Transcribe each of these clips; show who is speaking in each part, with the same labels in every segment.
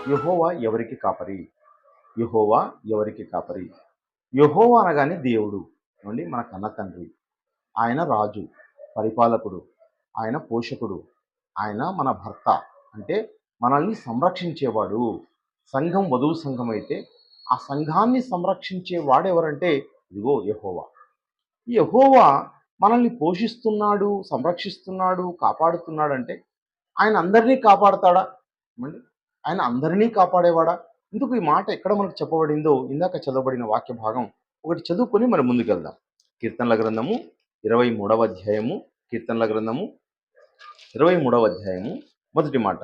Speaker 1: యెహోవా ఎవరికి కాపరి? యెహోవా ఎవరికి కాపరి? యెహోవా అనగానే దేవుడు. ఏవండి మన కన్న తండ్రి. ఆయన రాజు, పరిపాలకుడు, ఆయన పోషకుడు, ఆయన మన భర్త. అంటే మనల్ని సంరక్షించేవాడు. సంఘం వధువు సంఘం అయితే ఆ సంఘాన్ని సంరక్షించే వాడెవరంటే ఇదిగో యెహోవా. ఈ యెహోవా మనల్ని పోషిస్తున్నాడు, సంరక్షిస్తున్నాడు, కాపాడుతున్నాడంటే ఆయన అందరినీ కాపాడతాడా? ఏమండి? ఆయన అందరినీ కాపాడేవాడా? ఎందుకు ఈ మాట ఎక్కడ మనకు చెప్పబడిందో ఇందాక చదవబడిన వాక్య భాగం ఒకటి చదువుకొని మనం ముందుకెళ్దాం. కీర్తనల గ్రంథము 23వ అధ్యాయము, కీర్తనల గ్రంథము 23వ అధ్యాయము మొదటి మాట.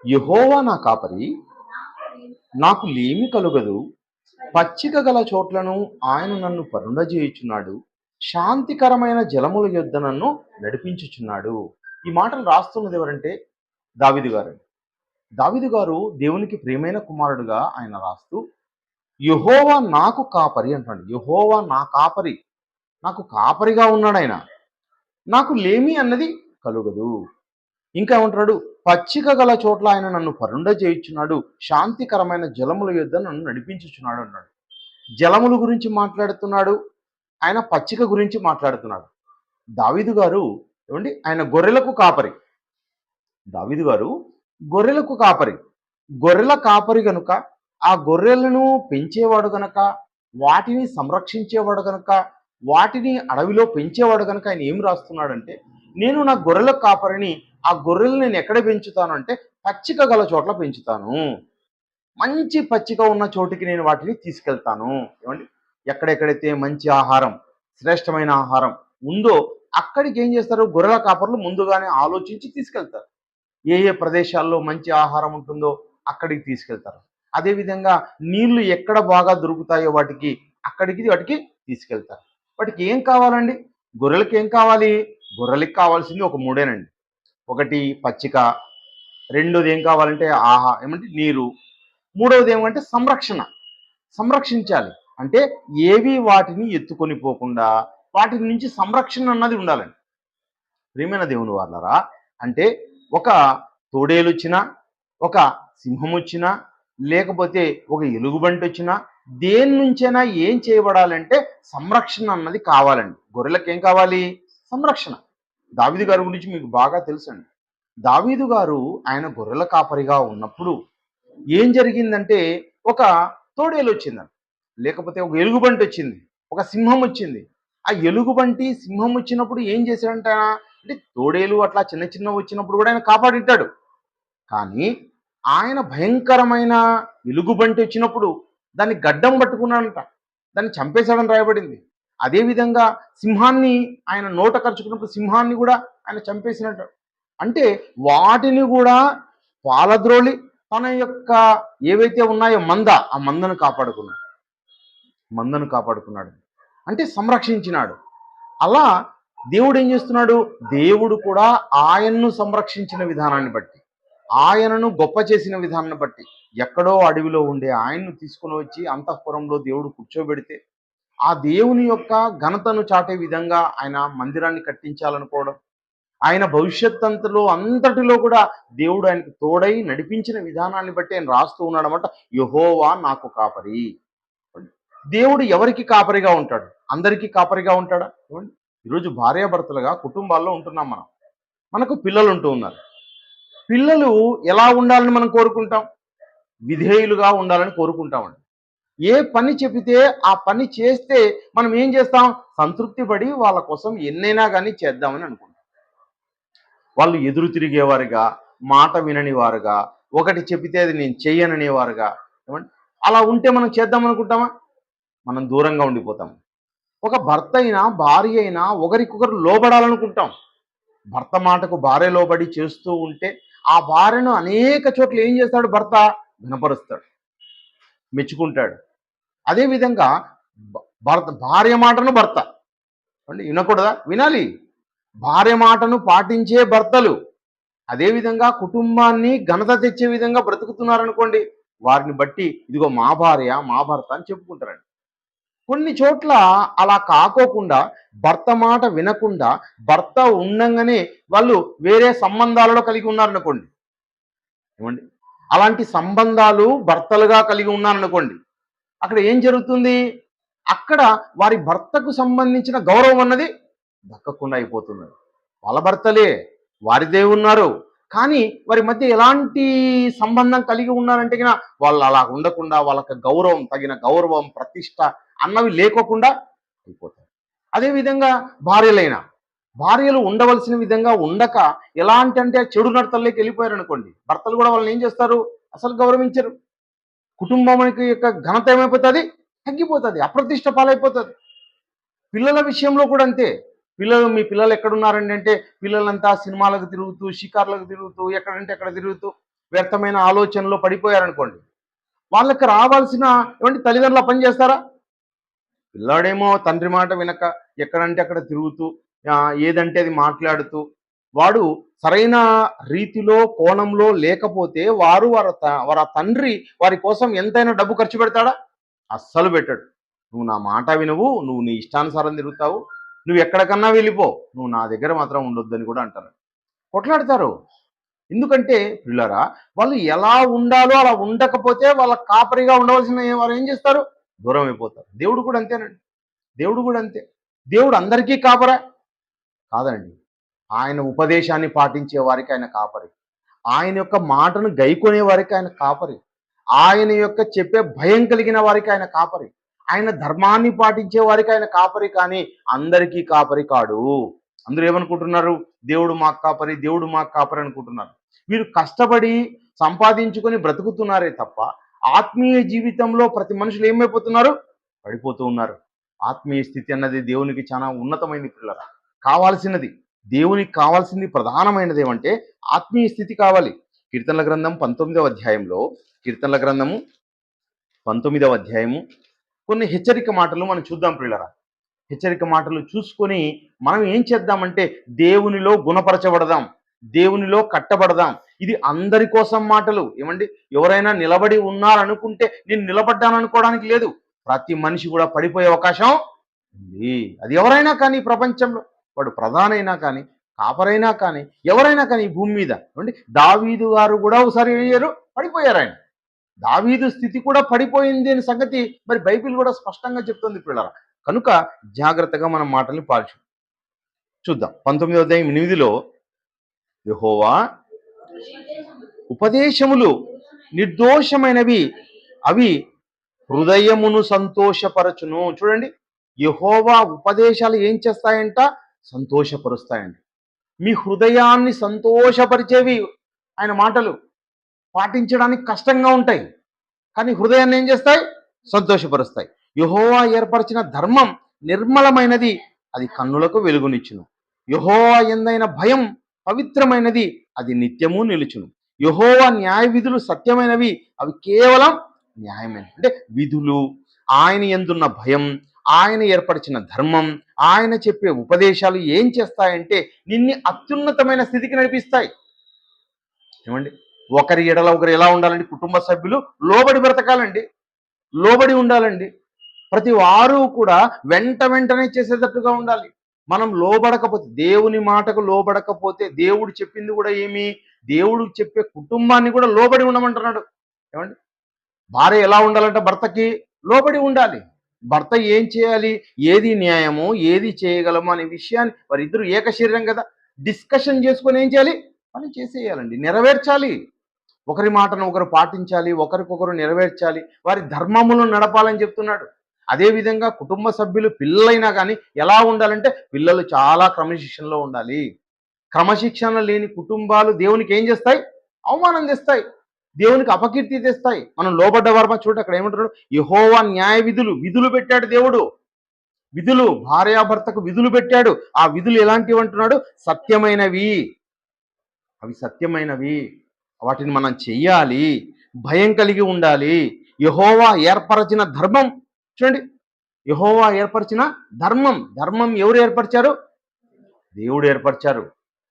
Speaker 1: యెహోవా నా కాపరి, నాకు లేమి కలుగదు. పచ్చిక గల చోట్లను ఆయన నన్ను పరుండజేయుచున్నాడు. శాంతికరమైన జలముల యొద్ద నన్ను నడిపించుచున్నాడు. ఈ మాటను రాస్తున్నది ఎవరంటే దావీదు గారు. దావీదు గారు దేవునికి ప్రియమైన కుమారుడుగా ఆయన రాస్తూ యెహోవా నాకు కాపరి అంటాడు. యెహోవా నా కాపరి, నాకు కాపరిగా ఉన్నాడు ఆయన, నాకు లేమి అన్నది కలుగదు. ఇంకా ఏమంటున్నాడు? పచ్చిక గల చోట్ల ఆయన నన్ను పరుండజేయుచున్నాడు, శాంతికరమైన జలముల యొద్ద నన్ను నడిపించుచున్నాడు అన్నాడు. జలముల గురించి మాట్లాడుతున్నాడు, ఆయన పచ్చిక గురించి మాట్లాడుతున్నాడు. దావీదు గారు ఏమండి ఆయన గొర్రెలకు కాపరి. దావీదు గారు గొర్రెలకు కాపరి. గొర్రెల కాపరి గనుక, ఆ గొర్రెలను పెంచేవాడు గనక, వాటిని సంరక్షించేవాడు గనక, వాటిని అడవిలో పెంచేవాడు గనక ఆయన ఏం రాస్తున్నాడంటే, నేను నా గొర్రెల కాపరిని, ఆ గొర్రెలు నేను ఎక్కడ పెంచుతాను అంటే పచ్చిక గల చోట్ల పెంచుతాను. మంచి పచ్చిక ఉన్న చోటికి నేను వాటిని తీసుకెళ్తాను. ఏమండి? ఎక్కడెక్కడైతే మంచి ఆహారం, శ్రేష్టమైన ఆహారం ఉందో అక్కడికి ఏం చేస్తారు? గొర్రెల కాపర్లు ముందుగానే ఆలోచించి తీసుకెళ్తారు. ఏ ఏ ప్రదేశాల్లో మంచి ఆహారం ఉంటుందో అక్కడికి తీసుకెళ్తారు. అదేవిధంగా నీళ్లు ఎక్కడ బాగా దొరుకుతాయో వాటికి తీసుకెళ్తారు. వాటికి ఏం కావాలండి? గొర్రెలకి ఏం కావాలి? గొర్రెలకి కావాల్సింది ఒక మూడేనండి. ఒకటి పచ్చిక, రెండోది ఏం కావాలంటే ఏమంటే నీరు, మూడవది ఏమంటే సంరక్షించాలి. అంటే ఏవి వాటిని ఎత్తుకొని పోకుండా వాటి నుంచి సంరక్షణ అన్నది ఉండాలండి. ప్రియమైన దేవుని వాళ్ళరా, అంటే ఒక తోడేలు వచ్చినా, ఒక సింహం వచ్చినా, లేకపోతే ఒక ఎలుగుబంటి వచ్చినా, దేని నుంచైనా ఏం చేయబడాలంటే సంరక్షణ అన్నది కావాలండి. గొర్రెలకు ఏం కావాలి? సంరక్షణ. దావీదు గారి గురించి మీకు బాగా తెలుసండి. దావీదు గారు ఆయన గొర్రెల కాపరిగా ఉన్నప్పుడు ఏం జరిగిందంటే ఒక తోడేలు వచ్చిందండి, లేకపోతే ఒక ఎలుగుబంటి వచ్చింది, ఒక సింహం వచ్చింది. ఆ ఎలుగుబంటి సింహం వచ్చినప్పుడు ఏం చేశాడంట? అంటే తోడేలు అట్లా చిన్న చిన్న వచ్చినప్పుడు కూడా ఆయన కాపాడింటాడు. కానీ ఆయన భయంకరమైన ఎలుగుబంటి వచ్చినప్పుడు దాన్ని గడ్డం పట్టుకున్నాడంట, దాన్ని చంపేశాడని రాయబడింది. అదేవిధంగా సింహాన్ని ఆయన నోట కరుచుకున్నప్పుడు సింహాన్ని కూడా ఆయన చంపేసినట్టు. అంటే వాటిని కూడా పాలద్రోలి తన యొక్క ఏవైతే ఉన్నాయో ఆ మందను కాపాడుకున్నాడు. అంటే సంరక్షించినాడు. అలా దేవుడు ఏం చేస్తున్నాడు? దేవుడు కూడా ఆయన్ను సంరక్షించిన విధానాన్ని బట్టి, ఆయనను గొప్ప చేసిన విధానాన్ని బట్టి, ఎక్కడో అడవిలో ఉండే ఆయన్ను తీసుకుని వచ్చి అంతఃపురంలో దేవుడు కూర్చోబెడితే ఆ దేవుని యొక్క ఘనతను చాటే విధంగా ఆయన మందిరాన్ని కట్టించాలనుకోవడం, ఆయన భవిష్యత్ అంతటిలో కూడా దేవుడు ఆయనకు తోడై నడిపించిన విధానాన్ని బట్టి ఆయన రాస్తూ ఉన్నాడన్నమాట. యెహోవా నాకు కాపరి. దేవుడు ఎవరికి కాపరిగా ఉంటాడు? అందరికీ కాపరిగా ఉంటాడా? ఈరోజు భార్యాభర్తలుగా కుటుంబాల్లో ఉంటున్నాం మనం. మనకు పిల్లలు ఉంటూ ఉన్నారు. పిల్లలు ఎలా ఉండాలని మనం కోరుకుంటాం? విధేయులుగా ఉండాలని కోరుకుంటామండి. ఏ పని చెబితే ఆ పని చేస్తే మనం ఏం చేస్తాం? సంతృప్తి పడి వాళ్ళ కోసం ఎన్నైనా కానీ చేద్దామని అనుకుంటాం. వాళ్ళు ఎదురు తిరిగేవారుగా, మాట వినని వారుగా, ఒకటి చెబితే అది నేను చెయ్యననేవారుగా, అలా ఉంటే మనం చేద్దాం అనుకుంటామా? మనం దూరంగా ఉండిపోతాం. ఒక భర్త అయినా భార్య అయినా ఒకరికొకరు లోబడాలనుకుంటాం. భర్త మాటకు భార్య లోబడి చేస్తూ ఉంటే ఆ భార్యను అనేక చోట్ల ఏం చేస్తాడు? భర్త వినపరుస్తాడు, మెచ్చుకుంటాడు. అదేవిధంగా భార్య మాటను భర్త వినకూడదా? వినాలి. భార్య మాటను పాటించే భర్తలు అదేవిధంగా కుటుంబాన్ని ఘనత తెచ్చే విధంగా బ్రతుకుతున్నారనుకోండి, వారిని బట్టి ఇదిగో మా భార్య మా భర్త అని చెప్పుకుంటారండి. కొన్ని చోట్ల అలా కాకోకుండా భర్త మాట వినకుండా భర్త ఉండంగానే వాళ్ళు వేరే సంబంధాలలో కలిగి ఉన్నారనుకోండి, ఏమండి అలాంటి సంబంధాలు భర్తలుగా కలిగి ఉన్నారనుకోండి, అక్కడ ఏం జరుగుతుంది? అక్కడ వారి భర్తకు సంబంధించిన గౌరవం అన్నది దక్కకుండా అయిపోతుంది. వాళ్ళ భర్తలే, వారిదే ఉన్నారు. కానీ వారి మధ్య ఎలాంటి సంబంధం కలిగి ఉన్నారంటే గిన వాళ్ళు అలా ఉండకుండా వాళ్ళకి గౌరవం, తగిన గౌరవం, ప్రతిష్ట అన్నవి లేకోకుండా అయిపోతాయి. అదేవిధంగా భార్యలైనా, భార్యలు ఉండవలసిన విధంగా ఉండక ఎలాంటి అంటే చెడు నడతల్లోకి వెళ్ళిపోయారనుకోండి, భర్తలు కూడా వాళ్ళని ఏం చేస్తారు? అసలు గౌరవించరు. కుటుంబానికి యొక్క ఘనత ఏమైపోతుంది? తగ్గిపోతుంది, అప్రతిష్ట పాలైపోతుంది. పిల్లల విషయంలో కూడా అంతే. మీ పిల్లలు ఎక్కడున్నారండి అంటే, పిల్లలంతా సినిమాలకు తిరుగుతూ, షికార్లకు తిరుగుతూ, ఎక్కడంటే అక్కడ తిరుగుతూ, వ్యర్థమైన ఆలోచనలో పడిపోయారనుకోండి, వాళ్ళకి రావాల్సిన ఏమంటే తల్లిదండ్రులు పని చేస్తారా? పిల్లాడేమో తండ్రి మాట వినక ఎక్కడంటే అక్కడ తిరుగుతూ, ఏదంటే అది మాట్లాడుతూ, వాడు సరైన రీతిలో, కోణంలో లేకపోతే వారి తండ్రి వారి కోసం ఎంతైనా డబ్బు ఖర్చు పెడతాడా? అస్సలు పెట్టడు. నువ్వు నా మాట వినవు, నువ్వు నీ ఇష్టానుసారం తిరుగుతావు, నువ్వు ఎక్కడికన్నా వెళ్ళిపో, నువ్వు నా దగ్గర మాత్రం ఉండొద్దని కూడా అంటారు. కొట్లాడతారు. ఎందుకంటే పిల్లరా, వాళ్ళు ఎలా ఉండాలో అలా ఉండకపోతే వాళ్ళ కాపరిగా ఉండవలసిన వారు ఏం చేస్తారు? దూరం అయిపోతారు. దేవుడు కూడా అంతేనండి. దేవుడు కూడా అంతే. దేవుడు అందరికీ కాపరా? కాదండి. ఆయన ఉపదేశాన్ని పాటించే వారికి ఆయన కాపరి. ఆయన యొక్క మాటను గైకొనే వారికి ఆయన కాపరి. ఆయన యొక్క చెప్పే భయం కలిగిన వారికి ఆయన కాపరి. ఆయన ధర్మాన్ని పాటించే వారికి ఆయన కాపరి, కానీ అందరికీ కాపరి కాడు. అందరూ ఏమనుకుంటున్నారు? దేవుడు మాకు కాపరి, దేవుడు మాకు కాపరి అనుకుంటున్నారు. వీరు కష్టపడి సంపాదించుకొని బ్రతుకుతున్నారే తప్ప ఆత్మీయ జీవితంలో ప్రతి మనుషులు ఏమైపోతున్నారు? పడిపోతూ ఉన్నారు. ఆత్మీయ స్థితి అన్నది దేవునికి చాలా ఉన్నతమైనది పిల్లరా. కావాల్సినది, దేవునికి కావాల్సింది ప్రధానమైనది ఏమంటే ఆత్మీయ స్థితి కావాలి. కీర్తనల గ్రంథం 19వ అధ్యాయంలో, కీర్తనల గ్రంథము 19వ అధ్యాయము కొన్ని హెచ్చరిక మాటలు మనం చూద్దాం పిల్లరా. హెచ్చరిక మాటలు చూసుకొని మనం ఏం చేద్దామంటే దేవునిలో గుణపరచబడదాం, దేవునిలో కట్టబడదాం. ఇది అందరి కోసం మాటలు. ఏమండి, ఎవరైనా నిలబడి ఉన్నారనుకుంటే నేను నిలబడ్డాను అనుకోవడానికి లేదు. ప్రతి మనిషి కూడా పడిపోయే అవకాశం ఉంది. అది ఎవరైనా కానీ ప్రపంచంలో, వాడు ప్రధానైనా కానీ, కాపరైనా కానీ, ఎవరైనా కానీ ఈ భూమి మీద. ఏమండి, దావీదు గారు కూడా ఒకసారి పడిపోయారు. ఆయన దావీదు స్థితి కూడా పడిపోయింది అనే సంగతి మరి బైబిల్ కూడా స్పష్టంగా చెప్తుంది పిల్లరా. కనుక జాగ్రత్తగా మనం మాటల్ని చూద్దాం. 19వ అధ్యాయం 8లో, యెహోవా ఉపదేశములు నిర్దోషమైనవి, అవి హృదయమును సంతోషపరచును. చూడండి, యెహోవా ఉపదేశాలు ఏం చేస్తాయంట? సంతోషపరుస్తాయండి. మీ హృదయాన్ని సంతోషపరిచేవి ఆయన మాటలు. పాటించడానికి కష్టంగా ఉంటాయి, కానీ హృదయాన్ని ఏం చేస్తాయి? సంతోషపరుస్తాయి. యెహోవా ఏర్పరిచిన ధర్మం నిర్మలమైనది, అది కన్నులకు వెలుగునిచ్చును. యెహోవా యందైన భయం పవిత్రమైనది, అది నిత్యము నిలుచును. యెహోవా న్యాయ విధులు సత్యమైనవి, అవి కేవలం న్యాయమైనవి. అంటే విధులు, ఆయన యందున్న భయం, ఆయన ఏర్పరిచిన ధర్మం, ఆయన చెప్పే ఉపదేశాలు ఏం చేస్తాయంటే నిన్ను అత్యున్నతమైన స్థితికి నడిపిస్తాయి. ఏమండి, ఒకరి ఎడల ఒకరు ఎలా ఉండాలండి? కుటుంబ సభ్యులు లోబడి బ్రతకాలండి, లోబడి ఉండాలండి. ప్రతి వారు కూడా వెంటనే చేసేటట్టుగా ఉండాలి. మనం లోబడకపోతే, దేవుని మాటకు లోబడకపోతే, దేవుడు చెప్పింది కూడా ఏమి? దేవుడు చెప్పే కుటుంబాన్ని కూడా లోబడి ఉండమంటున్నాడు. ఏమండి, భార్య ఎలా ఉండాలంటే భర్తకి లోబడి ఉండాలి. భర్త ఏం చేయాలి, ఏది న్యాయమో, ఏది చేయగలమో అనే విషయాన్ని వారిద్దరూ ఏక శరీరం కదా, డిస్కషన్ చేసుకొని ఏం చేయాలి? పని చేసేయాలండి, నెరవేర్చాలి. ఒకరి మాటను ఒకరు పాటించాలి, ఒకరికొకరు నెరవేర్చాలి, వారి ధర్మములను నడపాలని చెప్తున్నాడు. అదేవిధంగా కుటుంబ సభ్యులు, పిల్లలైనా కానీ ఎలా ఉండాలంటే పిల్లలు చాలా క్రమశిక్షణలో ఉండాలి. క్రమశిక్షణ లేని కుటుంబాలు దేవునికి ఏం చేస్తాయి? అవమానం తెస్తాయి, దేవునికి అపకీర్తి తెస్తాయి. మనం లోబడ్డ వారమా? చూడండి అక్కడ ఏమంటున్నాడు? యెహోవా న్యాయ విధులు పెట్టాడు దేవుడు. విధులు, భార్యాభర్తకు విధులు పెట్టాడు. ఆ విధులు ఎలాంటివి అంటున్నాడు? సత్యమైనవి. అవి సత్యమైనవి, వాటిని మనం చెయ్యాలి, భయం కలిగి ఉండాలి. యెహోవా ఏర్పరచిన ధర్మం, చూడండి, యెహోవా ఏర్పరిచిన ధర్మం ఎవరు ఏర్పరిచారు? దేవుడు ఏర్పరిచారు.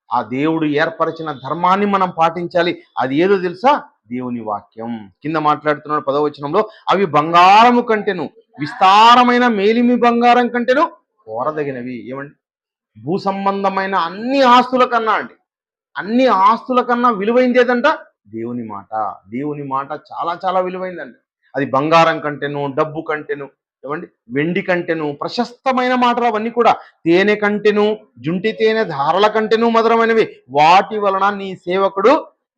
Speaker 1: ఆ దేవుడు ఏర్పరిచిన ధర్మాన్ని మనం పాటించాలి. అది ఏదో తెలుసా? దేవుని వాక్యం. కింద మాట్లాడుతున్నాడు 10వ వచనంలో, అవి బంగారము కంటేను, విస్తారమైన మేలిమి బంగారం కంటేను కోరదగినవి. ఏమండి, భూ సంబంధమైన అన్ని ఆస్తుల కన్నా విలువైంది ఏదంట? దేవుని మాట. దేవుని మాట చాలా చాలా విలువైందండి. అది బంగారం కంటేను, డబ్బు కంటేను, ఏవండి వెండి కంటేను ప్రశస్తమైన మాటలు అవన్నీ కూడా. తేనె కంటెను, జుంటి తేనె ధారల కంటెను మధురమైనవి. వాటి వలన నీ సేవకుడు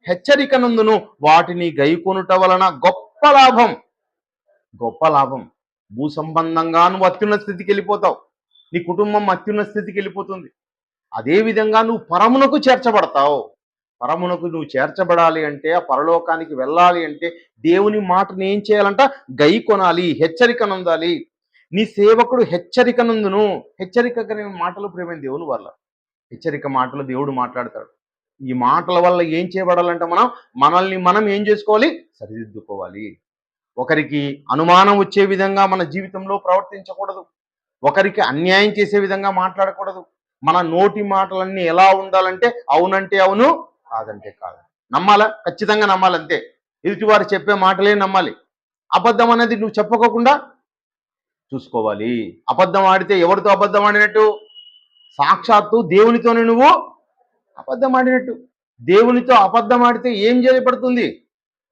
Speaker 1: హెచ్చరిక నందును. వాటిని గైకొనుట వలన గొప్ప లాభం. గొప్ప లాభం. భూ సంబంధంగా నువ్వు అత్యున్నత స్థితికి వెళ్ళిపోతావు. నీ కుటుంబం అత్యున్నత స్థితికి వెళ్ళిపోతుంది. అదే విధంగా నువ్వు పరమునకు చేర్చబడతావు. పరమునకు నువ్వు చేర్చబడాలి అంటే, ఆ పరలోకానికి వెళ్ళాలి అంటే దేవుని మాటను ఏం చేయాలంట? గై కొనాలి, హెచ్చరిక నొందాలి. నీ సేవకుడు హెచ్చరిక నందును. హెచ్చరిక కలిగిన మాటలు ప్రేమైన దేవుని వల్ల హెచ్చరిక మాటలు దేవుడు మాట్లాడతాడు. ఈ మాటల వల్ల ఏం చేయబడాలంటే మనల్ని మనం ఏం చేసుకోవాలి? సరిదిద్దుకోవాలి. ఒకరికి అనుమానం వచ్చే విధంగా మన జీవితంలో ప్రవర్తించకూడదు. ఒకరికి అన్యాయం చేసే విధంగా మాట్లాడకూడదు. మన నోటి మాటలన్నీ ఎలా ఉండాలంటే అవునంటే అవును, కాదంటే కాదు. నమ్మాలా? ఖచ్చితంగా నమ్మాలంతే. ఎదుటివారు చెప్పే మాటలే నమ్మాలి. అబద్ధం అనేది నువ్వు చెప్పుకోకుండా చూసుకోవాలి. అబద్ధం ఆడితే ఎవరితో అబద్ధం ఆడినట్టు? సాక్షాత్తు దేవునితోనే నువ్వు అబద్ధం ఆడినట్టు. దేవునితో అబద్ధం ఆడితే ఏం చేయబడుతుంది?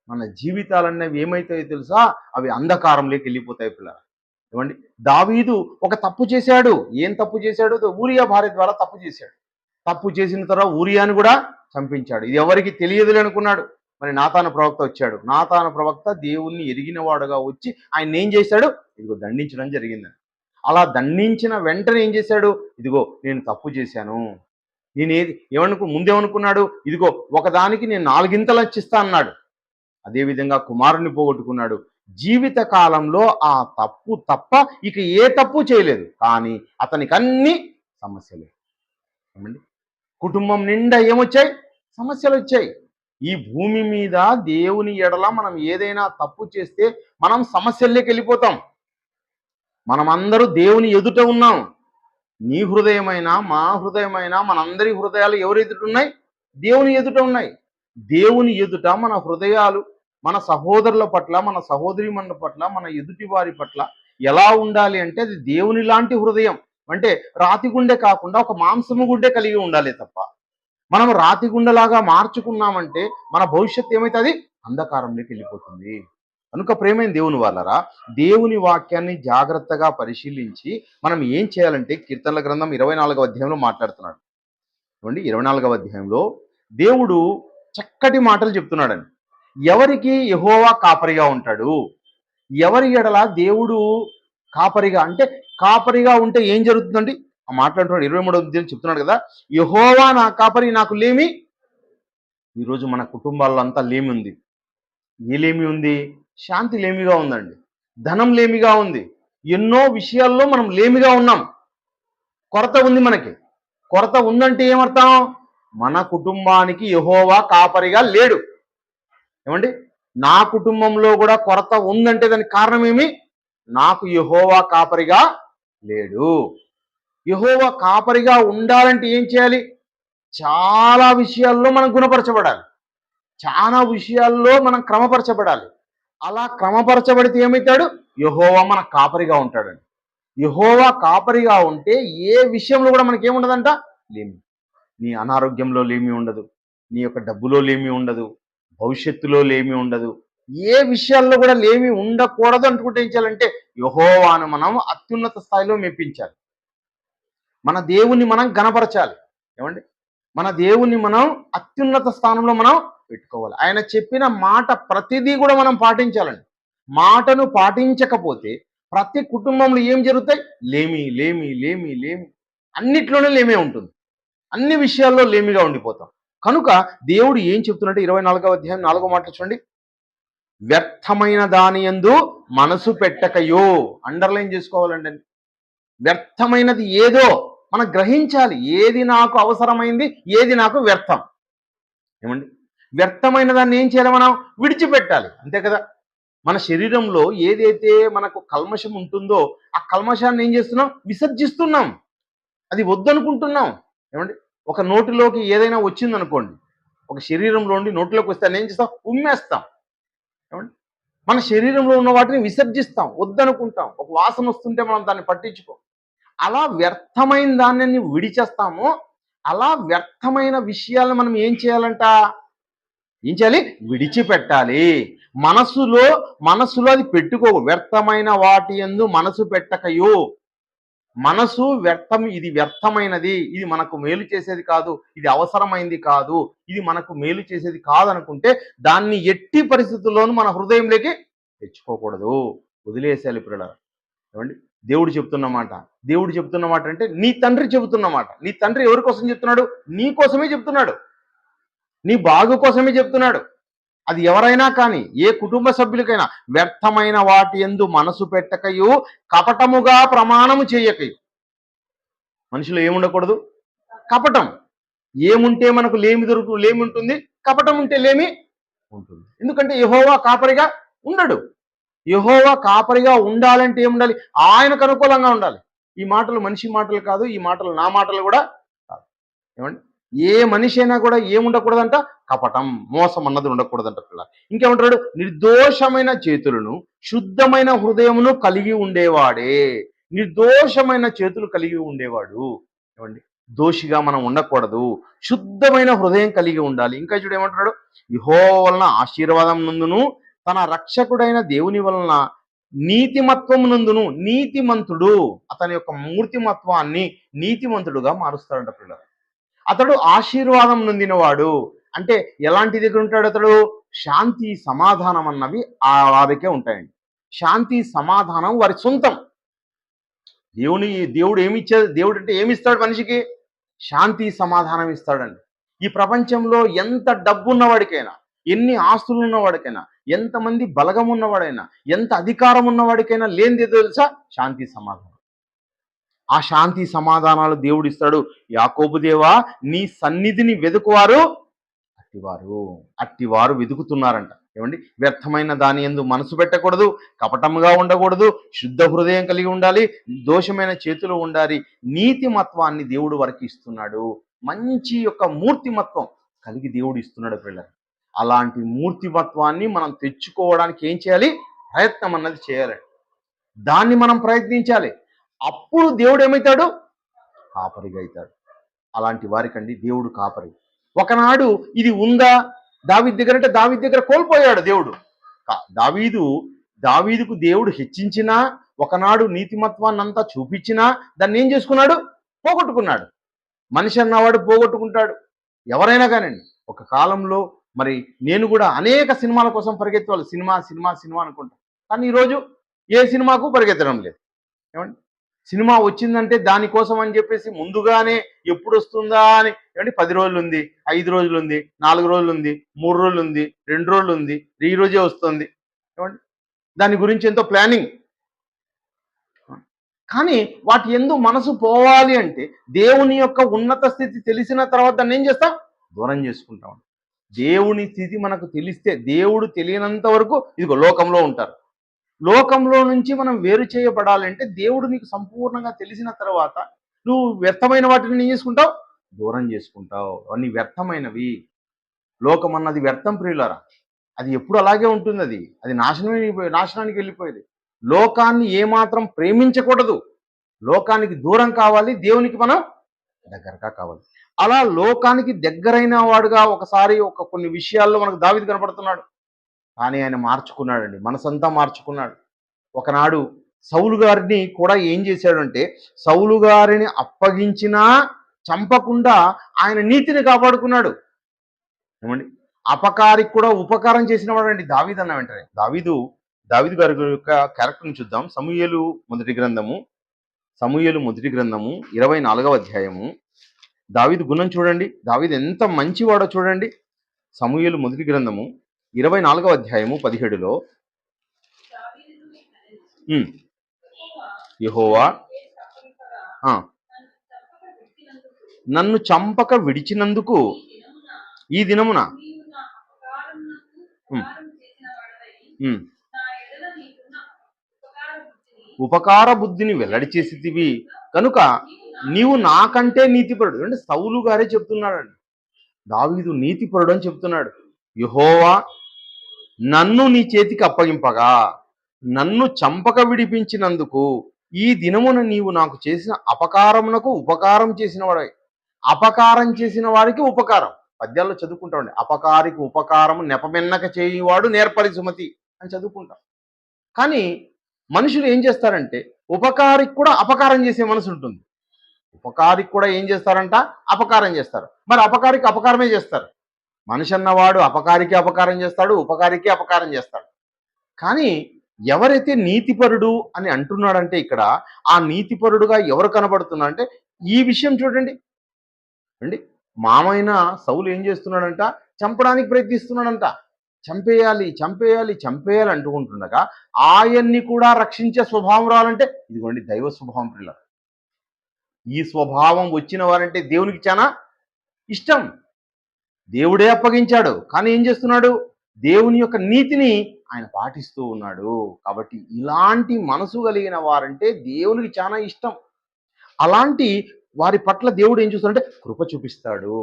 Speaker 1: మన జీవితాలన్నవి ఏమైతాయో తెలుసా? అవి అంధకారంలోకి వెళ్ళిపోతాయి పిల్లలు. ఏమండి, దావీదు ఒక తప్పు చేశాడు. ఏం తప్పు చేశాడు? ఊరియా భార్య ద్వారా తప్పు చేశాడు. తప్పు చేసిన తర్వాత ఊరియాని కూడా చంపించాడు. ఇది ఎవరికి తెలియదులే అనుకున్నాడు. మరి నాతాను ప్రవక్త వచ్చాడు. నాతాను ప్రవక్త దేవుణ్ణి ఎరిగిన వాడుగా వచ్చి ఆయన ఏం చేశాడు? ఇదిగో దండించడం జరిగిందని. అలా దండించిన వెంటనే ఏం చేశాడు? ఇదిగో నేను తప్పు చేశాను. ఏమనుకు ముందేమనుకున్నాడు? ఇదిగో ఒకదానికి నేను 4 గింతలు ఇచ్చిస్తా అన్నాడు. అదేవిధంగా కుమారుని పోగొట్టుకున్నాడు. జీవిత కాలంలో ఆ తప్పు తప్ప ఇక ఏ తప్పు చేయలేదు. కానీ అతనికి అన్ని సమస్యలే. ఏమండి, కుటుంబం నిండా ఏమొచ్చాయి? సమస్యలు వచ్చాయి. ఈ భూమి మీద దేవుని ఎడల మనం ఏదైనా తప్పు చేస్తే మనం సమస్యల్లోకి వెళ్ళిపోతాం. మనమందరూ దేవుని ఎదుట ఉన్నాం. నీ హృదయమైనా మా హృదయమైనా మనందరి హృదయాలు ఎవరి ఎదుట ఉన్నాయి? దేవుని ఎదుట ఉన్నాయి. దేవుని ఎదుట మన హృదయాలు మన సహోదరుల పట్ల, మన సహోదరిమణుల పట్ల, మన ఎదుటి వారి పట్ల ఎలా ఉండాలి అంటే అది దేవుని లాంటి హృదయం. అంటే రాతి గుండె కాకుండా ఒక మాంసము గుండె కలిగి ఉండాలి తప్ప మనం రాతి గుండెలాగా మార్చుకున్నామంటే మన భవిష్యత్తు ఏమవుతుంది? అంధకారంలోకి వెళ్ళిపోతుంది. కనుక ప్రేమైన దేవుని వాళ్ళరా, దేవుని వాక్యాన్ని జాగ్రత్తగా పరిశీలించి మనం ఏం చేయాలంటే కీర్తనల గ్రంథం 24వ అధ్యాయంలో మాట్లాడుతున్నాడు. చూడండి, 24వ అధ్యాయంలో దేవుడు చక్కటి మాటలు చెప్తున్నాడని. ఎవరికి యెహోవా కాపరిగా ఉంటాడు? ఎవరి ఎడల దేవుడు కాపరిగా అంటే కాపరిగా ఉంటే ఏం జరుగుతుందండి? ఆ మాట్లాడుతున్నాడు 23వ అధ్యాయం చెప్తున్నాడు కదా, యెహోవా నా కాపరి, నాకు లేమి. ఈరోజు మన కుటుంబాల్లో అంతా లేమి ఉంది. ఏ లేమి ఉంది? శాంతి లేమిగా ఉందండి. ధనం లేమిగా ఉంది. ఎన్నో విషయాల్లో మనం లేమిగా ఉన్నాం. కొరత ఉంది మనకి. కొరత ఉందంటే ఏమర్థం? మన కుటుంబానికి యెహోవా కాపరిగా లేడు. ఏమండి, నా కుటుంబంలో కూడా కొరత ఉందంటే దానికి కారణం ఏమి? నాకు యెహోవా కాపరిగా లేడు. యెహోవా కాపరిగా ఉండాలంటే ఏం చేయాలి? చాలా విషయాల్లో మనం గుణపరచబడాలి. చాలా విషయాల్లో మనం క్రమపరచబడాలి. అలా క్రమపరచబడితే ఏమవుతాడు? యెహోవా మన కాపరిగా ఉంటాడండి. యెహోవా కాపరిగా ఉంటే ఏ విషయంలో కూడా మనకి ఏముండదంట? లేమి. నీ అనారోగ్యంలో లేమి ఉండదు. నీ యొక్క డబ్బులో లేమి ఉండదు. భవిష్యత్తులో లేమి ఉండదు. ఏ విషయాల్లో కూడా లేమి ఉండకూడదు అనుకుంటే ఏం చేయాలంటే యెహోవాను మనం అత్యున్నత స్థాయిలో మెప్పించాలి. మన దేవుణ్ణి మనం గణపరచాలి. ఏమండి, మన దేవుణ్ణి మనం అత్యున్నత స్థానంలో మనం పెట్టుకోవాలి. ఆయన చెప్పిన మాట ప్రతిదీ కూడా మనం పాటించాలండి. మాటను పాటించకపోతే ప్రతి కుటుంబంలో ఏం జరుగుతాయి? లేమి లేమి లేమి లేమి. అన్నిట్లోనే లేమే ఉంటుంది. అన్ని విషయాల్లో లేమిగా ఉండిపోతాం. కనుక దేవుడు ఏం చెప్తున్నట్టు 24వ అధ్యాయం 4వ మాట చూడండి, వ్యర్థమైన దాని యందు మనసు పెట్టకయో. అండర్లైన్ చేసుకోవాలండి. వ్యర్థమైనది ఏదో మనం గ్రహించాలి. ఏది నాకు అవసరమైంది, ఏది నాకు వ్యర్థం. ఏమండి, వ్యర్థమైన దాన్ని ఏం చేయాలి? మనం విడిచిపెట్టాలి. అంతే కదా. మన శరీరంలో ఏదైతే మనకు కల్మషం ఉంటుందో ఆ కల్మషాన్ని ఏం చేస్తున్నాం? విసర్జిస్తున్నాం. అది వద్దనుకుంటున్నాం. ఏమండి, ఒక నోటిలోకి ఏదైనా వచ్చిందనుకోండి, ఒక శరీరంలో ఉండి నోటిలోకి వస్తే ఏం చేస్తాం? ఉమ్మేస్తాం. ఏమండి, మన శరీరంలో ఉన్న వాటిని విసర్జిస్తాం, వద్దనుకుంటాం. ఒక వాసన వస్తుంటే మనం దాన్ని పట్టించుకోం. అలా వ్యర్థమైన దాన్ని విడిచేస్తామో అలా వ్యర్థమైన విషయాలను మనం ఏం చేయాలంట? ఏం చేయాలి? విడిచిపెట్టాలి. మనసులో మనసులో అది పెట్టుకో. వ్యర్థమైన వాటి యందు మనసు పెట్టకయు. మనసు వ్యర్థం, ఇది వ్యర్థమైనది, ఇది మనకు మేలు చేసేది కాదు, ఇది అవసరమైంది కాదు, ఇది మనకు మేలు చేసేది కాదనుకుంటే దాన్ని ఎట్టి పరిస్థితుల్లోనూ మన హృదయంలోకి తెచ్చుకోకూడదు. వదిలేసేయాలి పిల్లలు. ఏమండి? దేవుడు చెప్తున్న మాట. దేవుడు చెప్తున్న మాట అంటే నీ తండ్రి చెబుతున్న మాట. నీ తండ్రి ఎవరి కోసం చెప్తున్నాడు? నీ కోసమే చెప్తున్నాడు. నీ బాగు కోసమే చెప్తున్నాడు. అది ఎవరైనా కానీ, ఏ కుటుంబ సభ్యులకైనా, వ్యర్థమైన వాటి యందు మనసు పెట్టకయు, కపటముగా ప్రమాణము చేయకయు. మనిషిలో ఏముండకూడదు? కపటం. ఏముంటే మనకు లేమి ఉంటుంది, కపటం ఉంటే లేమి ఉంటుంది. ఎందుకంటే యెహోవా కాపరిగా ఉండడు. యెహోవా కాపరిగా ఉండాలంటే ఏముండాలి? ఆయనకు అనుకూలంగా ఉండాలి. ఈ మాటలు మనిషి మాటలు కాదు, ఈ మాటలు నా మాటలు కూడా కాదు. ఏమండి? ఏ మనిషి అయినా కూడా ఏముండకూడదంట? కపటం, మోసం అన్నది ఉండకూడదంట పిల్ల. ఇంకేమంటాడు? నిర్దోషమైన చేతులను శుద్ధమైన హృదయమును కలిగి ఉండేవాడే. నిర్దోషమైన చేతులు కలిగి ఉండేవాడు. ఏమండి? దోషిగా మనం ఉండకూడదు. శుద్ధమైన హృదయం కలిగి ఉండాలి. ఇంకా చూడు ఏమంటున్నాడు? యెహోవా వలన ఆశీర్వాదం నందును, తన రక్షకుడైన దేవుని వలన నీతిమత్వం నందును. నీతిమంతుడు అతని యొక్క మూర్తిమత్వాన్ని నీతిమంతుడుగా మారుస్తాడంట పిల్లలు. అతడు ఆశీర్వాదం నొందినవాడు. అంటే ఎలాంటి దగ్గర ఉంటాడు అతడు? శాంతి సమాధానం అన్నవి వారికే ఉంటాయండి. శాంతి సమాధానం వారి సొంతం. దేవుడు దేవుడు అంటే ఏమిస్తాడు మనిషికి? శాంతి సమాధానం ఇస్తాడండి. ఈ ప్రపంచంలో ఎంత డబ్బు ఉన్నవాడికైనా, ఎన్ని ఆస్తులు ఉన్నవాడికైనా, ఎంతమంది బలగం ఉన్నవాడైనా, ఎంత అధికారం ఉన్నవాడికైనా లేనిది తెలుసా? శాంతి సమాధానం. ఆ శాంతి సమాధానాలు దేవుడు ఇస్తాడు. యాకోబు దేవా, నీ సన్నిధిని వెదుకువారు అట్టివారు వెతుకుతున్నారంట. ఏమండి? వ్యర్థమైన దాని యందు మనసు పెట్టకూడదు, కపటముగా ఉండకూడదు, శుద్ధ హృదయం కలిగి ఉండాలి, దోషమైన చేతులు ఉండాలి. నీతిమత్వాన్ని దేవుడు వారికి ఇస్తున్నాడు. మంచి యొక్క మూర్తిమత్వం కలిగి దేవుడు ఇస్తున్నాడు పిల్లలు. అలాంటి మూర్తిమత్వాన్ని మనం తెచ్చుకోవడానికి ఏం చేయాలి? ప్రయత్నం అన్నది చేయాలి. దాన్ని మనం ప్రయత్నించాలి. అప్పుడు దేవుడు ఏమవుతాడు? కాపరిగా అవుతాడు. అలాంటి వారికండి దేవుడు కాపరి. ఒకనాడు ఇది ఉందా దావీదు దగ్గర అంటే దావీదు దగ్గర కోల్పోయాడు దేవుడు. దావీదుకు దేవుడు హెచ్చించినా, ఒకనాడు నీతిమత్వాన్ని అంతా చూపించినా దాన్ని ఏం చేసుకున్నాడు? పోగొట్టుకున్నాడు. మనిషి అన్నవాడు పోగొట్టుకుంటాడు. ఎవరైనా కానండి. ఒక కాలంలో మరి నేను కూడా అనేక సినిమాల కోసం పరిగెత్తేవాళ్ళు. సినిమా సినిమా సినిమా అనుకుంటా. కానీ ఈరోజు ఏ సినిమాకు పరిగెత్తడం లేదు. ఏమండి? సినిమా వచ్చిందంటే దానికోసం అని చెప్పేసి ముందుగానే ఎప్పుడు వస్తుందా అని, ఏమంటే 10 రోజులు ఉంది, 5 రోజులు ఉంది, 4 రోజులు ఉంది, 3 రోజులు ఉంది, 2 రోజులు ఉంది, ఈ రోజే వస్తుంది. ఏమండి? దాని గురించి ఎంతో ప్లానింగ్. కానీ వాటి యందు మనసు పోవాలి అంటే దేవుని యొక్క ఉన్నత స్థితి తెలిసిన తర్వాత దాన్ని ఏం చేస్తాం? దూరం చేసుకుంటాం. దేవుని స్థితి మనకు తెలిస్తే, దేవుడు తెలియనంత వరకు ఇదిగో లోకంలో ఉంటారు. లోకంలో నుంచి మనం వేరు చేయబడాలంటే దేవుడు నీకు సంపూర్ణంగా తెలిసిన తర్వాత నువ్వు వ్యర్థమైన వాటిని ఏం చేసుకుంటావు? దూరం చేసుకుంటావు. అవన్నీ వ్యర్థమైనవి. లోకం అన్నది వ్యర్థం ప్రియులారా. అది ఎప్పుడు అలాగే ఉంటుంది. అది నాశనానికి వెళ్ళిపోయేది. లోకాన్ని ఏమాత్రం ప్రేమించకూడదు. లోకానికి దూరం కావాలి, దేవునికి మనం దగ్గరగా కావాలి. అలా లోకానికి దగ్గరైన వాడుగా ఒకసారి కొన్ని విషయాల్లో మనకు దావీదు కనపడుతున్నాడు. కానీ ఆయన మార్చుకున్నాడండి. మనసంతా మార్చుకున్నాడు. ఒకనాడు సౌలు గారిని కూడా ఏం చేశాడంటే, సౌలు గారిని అప్పగించినా చంపకుండా ఆయన నీతిని కాపాడుకున్నాడు. ఏమండి? అపకారికి కూడా ఉపకారం చేసిన వాడండి దావీదు అన్న వెంటనే. దావీదు గారి యొక్క క్యారెక్టర్ని చూద్దాం. సమూయేలు మొదటి గ్రంథము 24వ అధ్యాయము. దావీదు గుణం చూడండి. దావీదు ఎంత మంచివాడో చూడండి. సమూయేలు మొదటి గ్రంథము 24వ అధ్యాయము 17లో యెహోవా నన్ను చంపక విడిచినందుకు ఈ దినమున ఉపకార బుద్ధిని వెల్లడి చేసితివి కనుక నీవు నాకంటే నీతిపరుడు. అంటే సౌలు గారే చెప్తున్నాడండి. దావీదు నీతిపరుడు అని చెప్తున్నాడు. యెహోవా నన్ను నీ చేతికి అప్పగింపగా నన్ను చంపక విడిపించినందుకు ఈ దినమున నీవు నాకు చేసిన అపకారమునకు ఉపకారం చేసిన వాడై. అపకారం చేసిన వాడికి ఉపకారం, పద్యాల్లో చదువుకుంటామండి. అపకారికి ఉపకారము నెపమెన్నక చేయువాడు నేర్పరి సుమతి అని చదువుకుంటాం. కానీ మనుషులు ఏం చేస్తారంటే ఉపకారికి కూడా అపకారం చేసే మనసు ఉంటుంది. ఉపకారికి కూడా ఏం చేస్తారంట, అపకారం చేస్తారు. మరి అపకారికి అపకారమే చేస్తారు. మనిషి అన్నవాడు అపకారికి అపకారం చేస్తాడు, ఉపకారికి అపకారం చేస్తాడు. కానీ ఎవరైతే నీతిపరుడు అని అంటున్నాడంటే ఇక్కడ ఆ నీతిపరుడుగా ఎవరు కనబడుతున్నాడంటే ఈ విషయం చూడండి అండి. మామైన సౌలు ఏం చేస్తున్నాడంట, చంపడానికి ప్రయత్నిస్తున్నాడంట. చంపేయాలి చంపేయాలి చంపేయాలి అంటుకుంటుండగా ఆయన్ని కూడా రక్షించే స్వభావం రావాలంటే ఇదిగోండి దైవ స్వభావం పిల్ల. ఈ స్వభావం వచ్చిన వారంటే దేవునికి చాలా ఇష్టం. దేవుడే అప్పగించాడు, కానీ ఏం చేస్తున్నాడు, దేవుని యొక్క నీతిని ఆయన పాటిస్తూ ఉన్నాడు. కాబట్టి ఇలాంటి మనసు కలిగిన వారంటే దేవునికి చాలా ఇష్టం. అలాంటి వారి పట్ల దేవుడు ఏం చూస్తాడంటే కృప చూపిస్తాడు.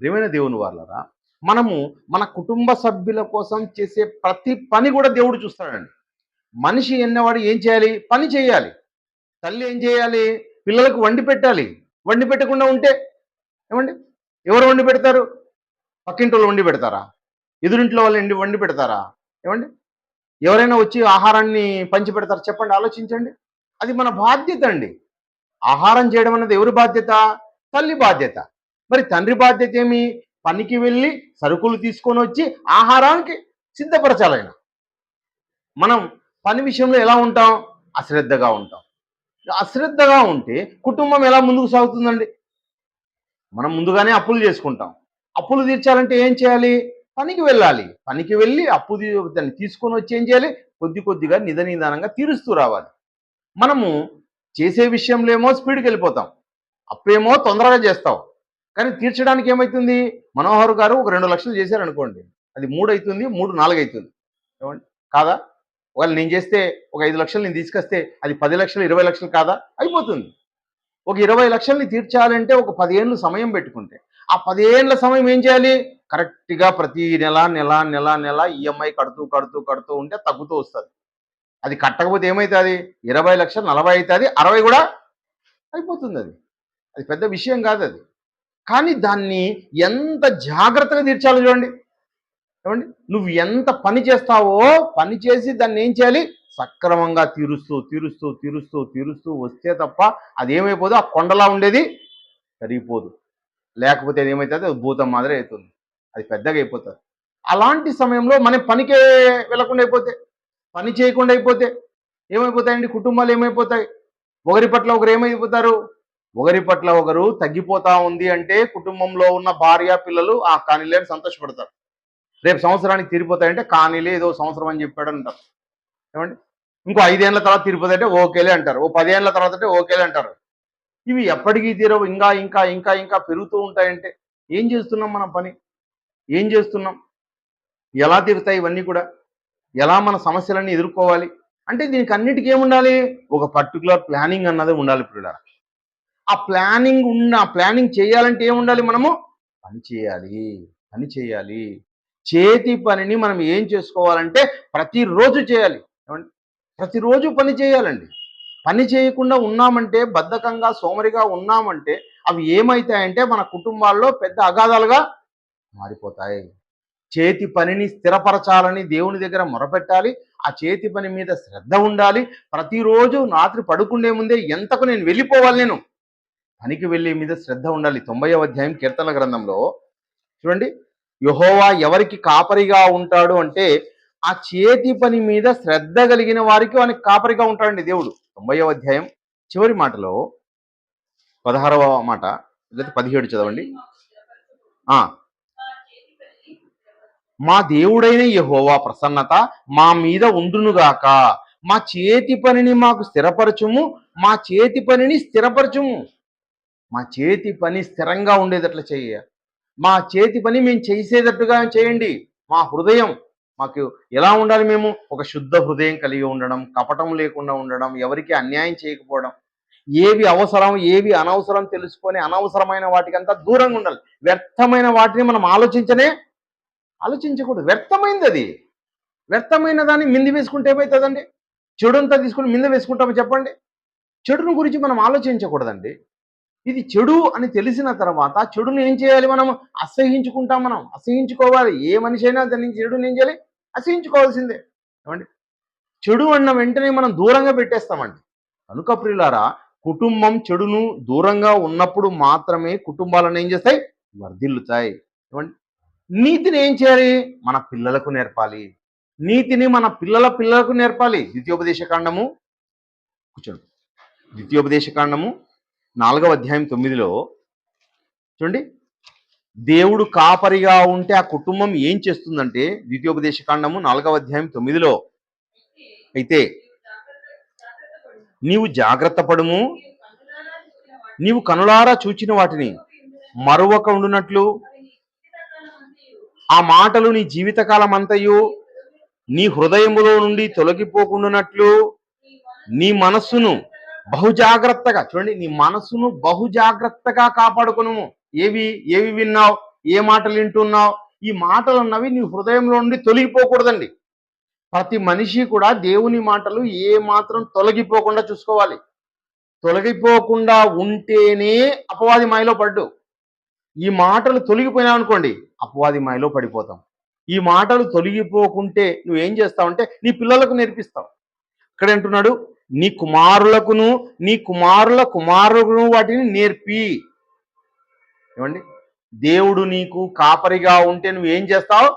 Speaker 1: ప్రియమైన దేవుని వాళ్ళరా, మనము మన కుటుంబ సభ్యుల కోసం చేసే ప్రతి పని కూడా దేవుడు చూస్తాడండి. మనిషి ఎన్నవాడు ఏం చేయాలి, పని చేయాలి. తల్లి ఏం చేయాలి, పిల్లలకు వండి పెట్టాలి. వండి పెట్టకుండా ఉంటే ఏమండి, ఎవరు వండి పెడతారు? పక్కింటి వాళ్ళు వండి పెడతారా? ఎదురింట్లో వాళ్ళు వండి పెడతారా? ఏమండి, ఎవరైనా వచ్చి ఆహారాన్ని పంచి పెడతారు? చెప్పండి, ఆలోచించండి. అది మన బాధ్యత అండి. ఆహారం చేయడం అన్నది ఎవరి బాధ్యత? తల్లి బాధ్యత. మరి తండ్రి బాధ్యత ఏమి? పనికి వెళ్ళి సరుకులు తీసుకొని వచ్చి ఆహారానికి సిద్ధపరచాలైనా. మనం పని విషయంలో ఎలా ఉంటాం? అశ్రద్ధగా ఉంటాం. అశ్రద్ధగా ఉంటే కుటుంబం ఎలా ముందుకు సాగుతుందండి? మనం ముందుగానే అప్పులు చేసుకుంటాం. అప్పులు తీర్చాలంటే ఏం చేయాలి? పనికి వెళ్ళాలి. పనికి వెళ్ళి దాన్ని తీసుకొని వచ్చి ఏం చేయాలి? కొద్ది కొద్దిగా నిదానంగా తీరుస్తూ రావాలి. మనము చేసే విషయంలో ఏమో స్పీడ్కి వెళ్ళిపోతాం, అప్పేమో తొందరగా చేస్తాం. కానీ తీర్చడానికి ఏమవుతుంది? మనోహర్ గారు ఒక 2 లక్షలు చేశారనుకోండి, అది 3 అవుతుంది, 3 4 అవుతుంది. ఏమండి, కాదా? ఒకవేళ నేను చేస్తే ఒక 5 లక్షలు నేను తీసుకొస్తే అది 10 లక్షలు 20 లక్షలు కాదా? అయిపోతుంది. ఒక 20 లక్షల్ని తీర్చాలంటే ఒక 10 ఏళ్ళు సమయం పెట్టుకుంటే ఆ 10 ఏళ్ళ సమయం ఏం చేయాలి? కరెక్ట్గా ప్రతి నెల నెల నెల నెల ఈఎంఐ కడుతూ కడుతూ కడుతూ ఉంటే తగ్గుతూ వస్తుంది. అది కట్టకపోతే ఏమవుతుంది? 20 లక్షలు 40 అవుతుంది, 60 కూడా అయిపోతుంది. అది అది పెద్ద విషయం కాదు అది. కానీ దాన్ని ఎంత జాగ్రత్తగా తీర్చాలో చూడండి. ఏమండి, నువ్వు ఎంత పని చేస్తావో పని చేసి దాన్ని ఏం చేయాలి? సక్రమంగా తీరుస్తూ తీరుస్తూ తీరుస్తూ తీరుస్తూ వస్తే తప్ప అదేమైపోదు, ఆ కొండలా ఉండేది కరిగిపోదు. లేకపోతే అది ఏమవుతుంది? అది భూతం మాదిరి అవుతుంది, అది పెద్దగా అయిపోతుంది. అలాంటి సమయంలో మనం పనికే వెళ్లకుండా అయిపోతే, పని చేయకుండా అయిపోతే ఏమైపోతాయండి? కుటుంబాలు ఏమైపోతాయి? ఒకరి పట్ల ఒకరు ఏమైపోతారు? ఒకరి పట్ల ఒకరు తగ్గిపోతా ఉంది అంటే కుటుంబంలో ఉన్న భార్య పిల్లలు ఆ కానీలేని సంతోషపడతారు. రేపు సంవత్సరానికి తీరిపోతాయంటే కానీలే ఏదో సంవత్సరం అని చెప్పాడు అంటారు. ఏమండి, ఇంకో 5 ఏళ్ల తర్వాత తీరిపోతాయంటే ఓకేలే అంటారు, ఓ 10 ఏళ్ల తర్వాత అంటే ఓకేలే అంటారు. ఇవి ఎప్పటికీ తీరవు, ఇంకా ఇంకా ఇంకా ఇంకా పెరుగుతూ ఉంటాయంటే ఏం చేస్తున్నాం? మనం పని ఏం చేస్తున్నాం? ఎలా తీరుతాయి ఇవన్నీ కూడా? ఎలా మన సమస్యలన్నీ ఎదుర్కోవాలి అంటే దీనికి అన్నిటికీ ఏముండాలి? ఒక పర్టికులర్ ప్లానింగ్ అన్నది ఉండాలి పిల్లలు. ఆ ప్లానింగ్ చేయాలంటే ఏముండాలి? మనము పని చేయాలి, పని చేయాలి. చేతి పనిని మనం ఏం చేసుకోవాలంటే ప్రతిరోజు చేయాలి. ఏమండి, ప్రతిరోజు పని చేయాలండి. పని చేయకుండా ఉన్నామంటే, బద్ధకంగా సోమరిగా ఉన్నామంటే అవి ఏమవుతాయంటే మన కుటుంబాల్లో పెద్ద అగాధాలుగా మారిపోతాయి. చేతి పనిని స్థిరపరచాలని దేవుని దగ్గర మొరపెట్టాలి. ఆ చేతి పని మీద శ్రద్ధ ఉండాలి. ప్రతిరోజు రాత్రి పడుకునే ముందే ఎంతకు నేను వెళ్ళిపోవాలి, నేను పనికి వెళ్ళే మీద శ్రద్ధ ఉండాలి. 90వ అధ్యాయం కీర్తన గ్రంథంలో చూడండి, యెహోవా ఎవరికి కాపరిగా ఉంటాడు అంటే ఆ చేతి పని మీద శ్రద్ధ కలిగిన వారికి వానికి కాపరిగా ఉంటాడండి దేవుడు. 90వ అధ్యాయం చివరి మాటలో 16వ మాట లేదా 17 చదవండి. మా దేవుడైన యెహోవా ప్రసన్నత మా మీద ఉండునుగాక, మా చేతి పనిని మాకు స్థిరపరచుము, మా చేతి పనిని స్థిరపరచుము. మా చేతి పని స్థిరంగా ఉండేటట్లు చేయ, మా చేతి పని మేము చేసేటట్టుగా చేయండి. మా హృదయం మాకు ఎలా ఉండాలి? మేము ఒక శుద్ధ హృదయం కలిగి ఉండడం, కపటం లేకుండా ఉండడం, ఎవరికి అన్యాయం చేయకపోవడం, ఏవి అవసరం ఏవి అనవసరం తెలుసుకొని అనవసరమైన వాటికంతా దూరంగా ఉండాలి. వ్యర్థమైన వాటిని మనం ఆలోచించకూడదు. వ్యర్థమైంది అది. వ్యర్థమైన దాన్ని మింది వేసుకుంటే ఏమవుతుందండి? చెడు అంతా తీసుకుని మింద వేసుకుంటామో చెప్పండి. చెడును గురించి మనం ఆలోచించకూడదండి. ఇది చెడు అని తెలిసిన తర్వాత చెడుని ఏం చేయాలి? మనం అసహించుకుంటాం. మనం అసహించుకోవాలి. ఏ మనిషి అయినా దాన్ని చెడుని ఏం చేయాలి? అసహించుకోవాల్సిందే. ఏమండి? చెడు అన్న వెంటనే మనం దూరంగా పెట్టేస్తామండి. కనుక ప్రియులారా, కుటుంబం చెడును దూరంగా ఉన్నప్పుడు మాత్రమే కుటుంబాలను ఏం చేస్తాయి? వర్ధిల్లుతాయి. ఏమండి? నీతిని ఏం చేయాలి? మన పిల్లలకు నేర్పాలి. నీతిని మన పిల్లలకు నేర్పాలి. ద్వితీయోపదేశకాండము కూర్చోండి. ద్వితీయోపదేశకాండము 4వ అధ్యాయం 9లో చూడండి, దేవుడు కాపరిగా ఉంటే ఆ కుటుంబం ఏం చేస్తుందంటే, ద్వితీయోపదేశకాండము 4వ అధ్యాయం 9లో, అయితే నీవు జాగ్రత్త పడుము, నీవు కనులారా చూచిన వాటిని మరువక ఉండునట్లు, ఆ మాటలు నీ జీవితకాలం అంతయు నీ హృదయములో నుండి తొలగిపోకుండానట్లు నీ మనస్సును బహుజాగ్రత్తగా, చూడండి, నీ మనస్సును బహుజాగ్రత్తగా కాపాడుకును. ఏవి విన్నావు? ఏ మాటలు వింటున్నావు? ఈ మాటలు అన్నవి నీ హృదయంలో నుండి తొలగిపోకూడదండి. ప్రతి మనిషి కూడా దేవుని మాటలు ఏ మాత్రం తొలగిపోకుండా చూసుకోవాలి. తొలగిపోకుండా ఉంటేనే అపవాది మాయలో పడ్డు. ఈ మాటలు తొలగిపోయినావనుకోండి, అపవాది మాయలో పడిపోతాం. ఈ మాటలు తొలగిపోకుంటే నువ్వేం చేస్తావంటే నీ పిల్లలకు నేర్పిస్తావు. ఇక్కడ అంటున్నాడు, నీ కుమారులకును నీ కుమారుల కుమారులను వాటిని నేర్పి. ఏమండి? దేవుడు నీకు కాపరిగా ఉంటే నువ్వేం చేస్తావు?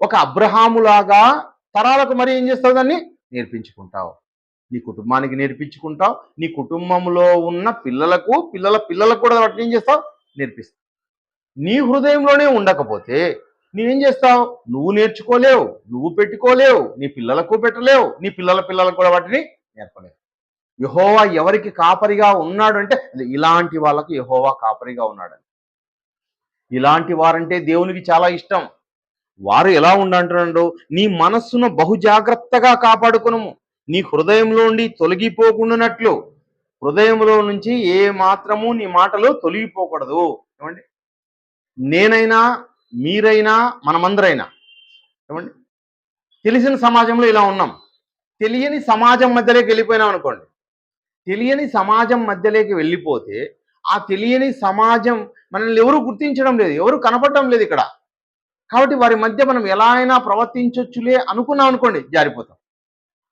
Speaker 1: ఒక అబ్రహాములాగా తరాలకు మరి ఏం చేస్తావు? దాన్ని నేర్పించుకుంటావు. నీ కుటుంబానికి నేర్పించుకుంటావు. నీ కుటుంబంలో ఉన్న పిల్లలకు కూడా వాటిని ఏం చేస్తావు? నేర్పిస్తావు. నీ హృదయంలోనే ఉండకపోతే నువ్వేం చేస్తావు? నువ్వు నేర్చుకోలేవు, నువ్వు పెట్టుకోలేవు, నీ పిల్లలకు పెట్టలేవు, నీ పిల్లలకు కూడా వాటిని నేర్పలేవు. యెహోవా ఎవరికి కాపరిగా ఉన్నాడు అంటే ఇలాంటి వాళ్ళకు యెహోవా కాపరిగా ఉన్నాడు. ఇలాంటి వారంటే దేవునికి చాలా ఇష్టం. వారు ఎలా ఉండంటున్నాడు? నీ మనస్సును బహుజాగ్రత్తగా కాపాడుకును, నీ హృదయంలో నుండి తొలగిపోకుండానట్లు. హృదయంలో నుంచి ఏ మాత్రము నీ మాటలు తొలగిపోకూడదు. ఏమండి? నేనైనా, మీరైనా, మనమందరైనా, ఏమండి, తెలిసిన సమాజంలో ఇలా ఉన్నాం. తెలియని సమాజం మధ్యలోకి వెళ్ళిపోయినాం అనుకోండి. తెలియని సమాజం మధ్యలోకి వెళ్ళిపోతే ఆ తెలియని సమాజం మనల్ని ఎవరు గుర్తించడం లేదు, ఎవరు కనపడటం లేదు ఇక్కడ. కాబట్టి వారి మధ్య మనం ఎలా అయినా ప్రవర్తించొచ్చులే అనుకున్నాం అనుకోండి, జారిపోతాం.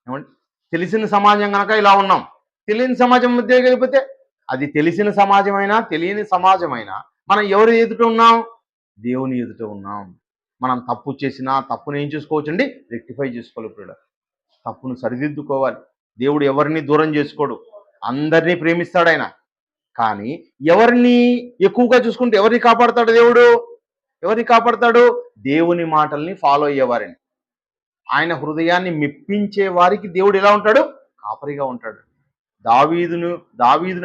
Speaker 1: ఏమండి? తెలిసిన సమాజం కనుక ఇలా ఉన్నాం. తెలియని సమాజం మధ్యలోకి వెళ్ళిపోతే, అది తెలిసిన సమాజమైనా తెలియని సమాజమైనా, మనం ఎవరు ఎదుట ఉన్నాం? దేవుని ఎదుట ఉన్నాం. మనం తప్పు చేసినా తప్పును ఏం చేసుకోవచ్చండి? రెక్టిఫై చేసుకోవాలి. ఇప్పుడు తప్పును సరిదిద్దుకోవాలి. దేవుడు ఎవరిని దూరం చేసుకోడు, అందరినీ ప్రేమిస్తాడు ఆయన. కానీ ఎవరిని ఎక్కువగా చూసుకుంటే ఎవరిని కాపాడతాడు దేవుడు? ఎవరిని కాపాడతాడు? దేవుని మాటల్ని ఫాలో అయ్యేవారిని, ఆయన హృదయాన్ని మెప్పించే వారికి దేవుడు ఎలా ఉంటాడు? కాపరిగా ఉంటాడు. దావీదును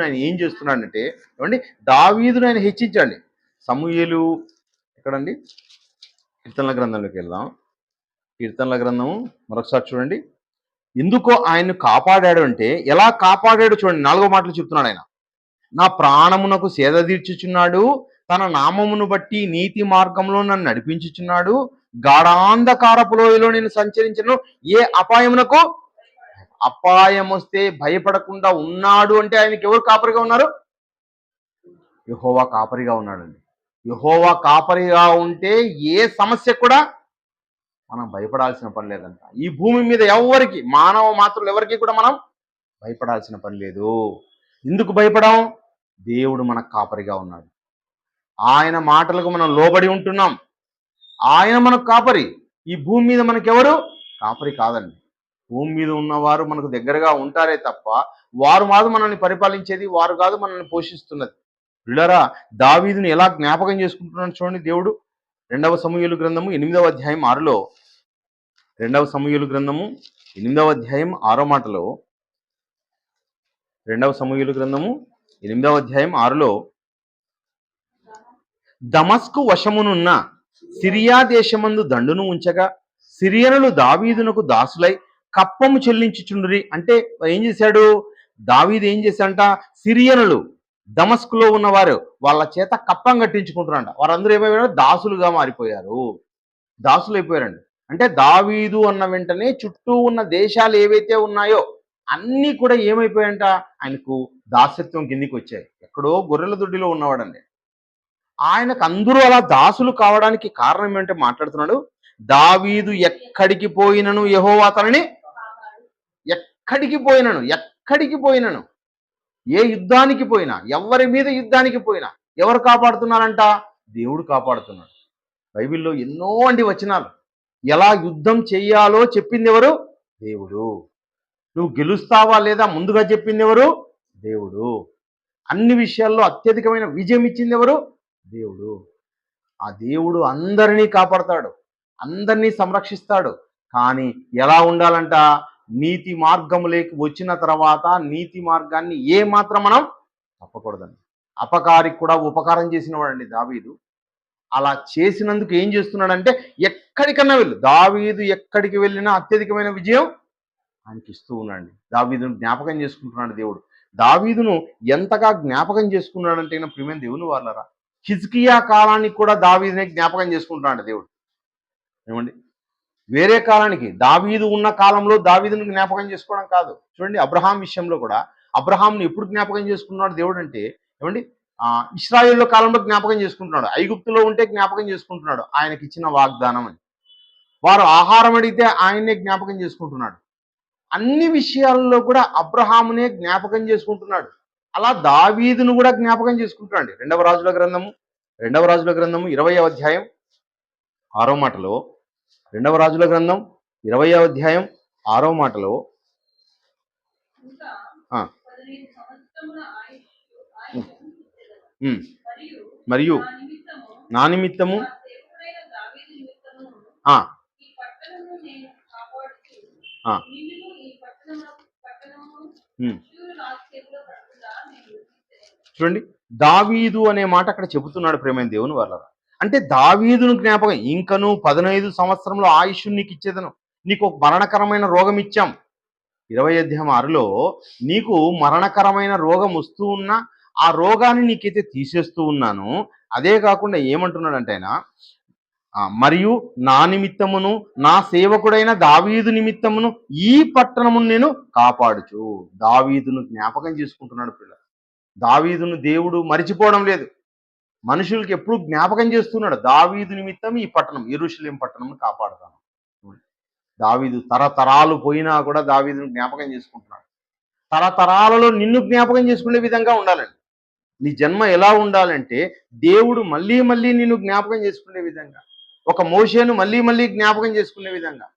Speaker 1: ఆయన ఏం చేస్తున్నాడంటే, ఏమండి, దావీదును ఆయన హెచ్చించండి. సమూయేలు ఎక్కడండి? కీర్తనల గ్రంథంలోకి వెళ్దాం. కీర్తనల గ్రంథము మరొకసారి చూడండి. ఎందుకో ఆయన్ను కాపాడాడు అంటే, ఎలా కాపాడాడు చూడండి. 4వ మాటలు చెప్తున్నాడు ఆయన. నా ప్రాణమునకు సేద తీర్చుచున్నాడు, తన నామమును బట్టి నీతి మార్గంలో నన్ను నడిపించుచున్నాడు, గాఢాంధకారపు లోయలో నేను సంచరించను, ఏ అపాయమునకు, అపాయం వస్తే భయపడకుండా ఉన్నాడు అంటే ఆయనకి ఎవరు కాపరిగా ఉన్నారు? యెహోవా కాపరిగా ఉన్నాడండి. యెహోవా కాపరిగా ఉంటే ఏ సమస్య కూడా మనం భయపడాల్సిన పని లేదంట. ఈ భూమి మీద ఎవరికి, మానవ మాత్రులు ఎవరికి కూడా మనం భయపడాల్సిన పని లేదు. ఎందుకు భయపడాం? దేవుడు మనకు కాపరిగా ఉన్నాడు. ఆయన మాటలకు మనం లోబడి ఉంటున్నాం. ఆయన మనకు కాపరి. ఈ భూమి మీద మనకెవరు కాపరి కాదండి. భూమి మీద ఉన్నవారు మనకు దగ్గరగా ఉంటారే తప్ప వారు కాదు మనల్ని పరిపాలించేది, వారు కాదు మనల్ని పోషిస్తున్నది. పిల్లరా, దావీదుని ఎలా జ్ఞాపకం చేసుకుంటున్నాడు చూడండి దేవుడు. 2వ సమూయేలు గ్రంథము 8వ అధ్యాయం 6లో, 2వ సమూయేలు గ్రంథము 8వ అధ్యాయం 6వ మాటలో, 2వ సమూయేలు గ్రంథము 8వ అధ్యాయం 6లో, దమస్కు వశమునున్న సిరియా దేశమందు దండును ఉంచగా సిరియనులు దావీదునకు దాసులై కప్పము చెల్లించుచుండ్రి. అంటే ఏం చేశాడు దావీదు? ఏం చేశాడంట? సిరియనులు దమస్కులో ఉన్నవారు వాళ్ళ చేత కప్పం కట్టించుకుంటున్నారంట. వారందరూ ఏమైపోయారు? దాసులుగా మారిపోయారు, దాసులు అయిపోయారండి. అంటే దావీదు అన్న వెంటనే చుట్టూ ఉన్న దేశాలు ఏవైతే ఉన్నాయో అన్నీ కూడా ఏమైపోయాయంట? ఆయనకు దాస్యత్వం కిందికి వచ్చాయి. ఎక్కడో గొర్రెల దొడ్డిలో ఉన్నవాడండి. ఆయనకు అందరూ అలా దాసులు కావడానికి కారణం ఏంటంటే మాట్లాడుతున్నాడు, దావీదు ఎక్కడికి పోయినను యెహోవా అతనిని, ఎక్కడికి పోయినను ఏ యుద్ధానికి పోయినా, ఎవరి మీద యుద్ధానికి పోయినా ఎవరు కాపాడుతున్నారంట? దేవుడు కాపాడుతున్నాడు. బైబిల్లో ఎన్నో వచనాలు. ఎలా యుద్ధం చెయ్యాలో చెప్పింది ఎవరు? దేవుడు. నువ్వు గెలుస్తావా లేదా ముందుగా చెప్పింది ఎవరు? దేవుడు. అన్ని విషయాల్లో అత్యధికమైన విజయం ఇచ్చింది ఎవరు? దేవుడు. ఆ దేవుడు అందరినీ కాపాడతాడు, అందరినీ సంరక్షిస్తాడు. కానీ ఎలా ఉండాలంట? నీతి మార్గములోకి వచ్చిన తర్వాత నీతి మార్గాన్ని ఏ మాత్రం మనం తప్పకూడదండి. అపకారికి కూడా ఉపకారం చేసిన వాడండి దావీదు. అలా చేసినందుకు ఏం చేస్తున్నాడంటే, ఎక్కడికన్నా వెళ్ళు, దావీదు ఎక్కడికి వెళ్ళినా అత్యధికమైన విజయం ఆయనకి ఇస్తూ ఉన్నాడు. దావీదును జ్ఞాపకం చేసుకుంటున్నాడు దేవుడు. దావీదును ఎంతగా జ్ఞాపకం చేసుకున్నాడంటే ప్రియమైన దేవుని వాళ్ళరా, హిజ్కియా కాలానికి కూడా దావీదునే జ్ఞాపకం చేసుకుంటున్నాడు దేవుడు. ఏమండి, వేరే కాలానికి, దావీదు ఉన్న కాలంలో దావీదును జ్ఞాపకం చేసుకోవడం కాదు. చూడండి, అబ్రహాం విషయంలో కూడా అబ్రహాంను ఎప్పుడు జ్ఞాపకం చేసుకున్నాడు దేవుడు అంటే, ఏమండి, ఇశ్రాయేలు కాలంలో జ్ఞాపకం చేసుకుంటున్నాడు. ఐగుప్తులో ఉంటే జ్ఞాపకం చేసుకుంటున్నాడు, ఆయనకి ఇచ్చిన వాగ్దానం అని. వారు ఆహారం అడిగితే ఆయన్నే జ్ఞాపకం చేసుకుంటున్నాడు. అన్ని విషయాల్లో కూడా అబ్రహామునే జ్ఞాపకం చేసుకుంటున్నాడు. అలా దావీదును కూడా జ్ఞాపకం చేసుకుంటున్నాడు. రెండవ రాజుల గ్రంథము 20వ అధ్యాయం 6వ మాటలో, రెండవ రాజుల గ్రంథం 20వ అధ్యాయం 6వ మాటలో, మరియు నా నిమిత్తము చూడండి, దావీదు అనే మాట అక్కడ చెబుతున్నాడు ప్రేమైన దేవుని వాళ్ళ. అంటే దావీదును జ్ఞాపకం, ఇంకను 15 సంవత్సరంలో ఆయుష్ నీకు ఇచ్చేదను, నీకు ఒక మరణకరమైన రోగం ఇచ్చాం. 20:6లో నీకు మరణకరమైన రోగం వస్తూ ఉన్నా ఆ రోగాన్ని నీకైతే తీసేస్తూ ఉన్నాను. అదే కాకుండా ఏమంటున్నాడంటే ఆయన, మరియు నా నిమిత్తమును నా సేవకుడైన దావీదు నిమిత్తమును ఈ పట్టణమును నేను కాపాడుచు. దావీదును జ్ఞాపకం చేసుకుంటున్నాడు పిల్లలు. దావీదును దేవుడు మరిచిపోవడం లేదు, మనుషులకి ఎప్పుడు జ్ఞాపకం చేస్తున్నాడు. దావీదు నిమిత్తం ఈ పట్టణం, యెరూషలేం పట్టణం కాపాడుతాను. దావీదు తరతరాలు పోయినా కూడా దావీదును జ్ఞాపకం చేసుకుంటున్నాడు. తరతరాలలో నిన్ను జ్ఞాపకం చేసుకునే విధంగా ఉండాలండి. నీ జన్మ ఎలా ఉండాలంటే, దేవుడు మళ్ళీ మళ్ళీ నిన్ను జ్ఞాపకం చేసుకునే విధంగా, ఒక మోషేను మళ్ళీ మళ్ళీ జ్ఞాపకం చేసుకునే విధంగా,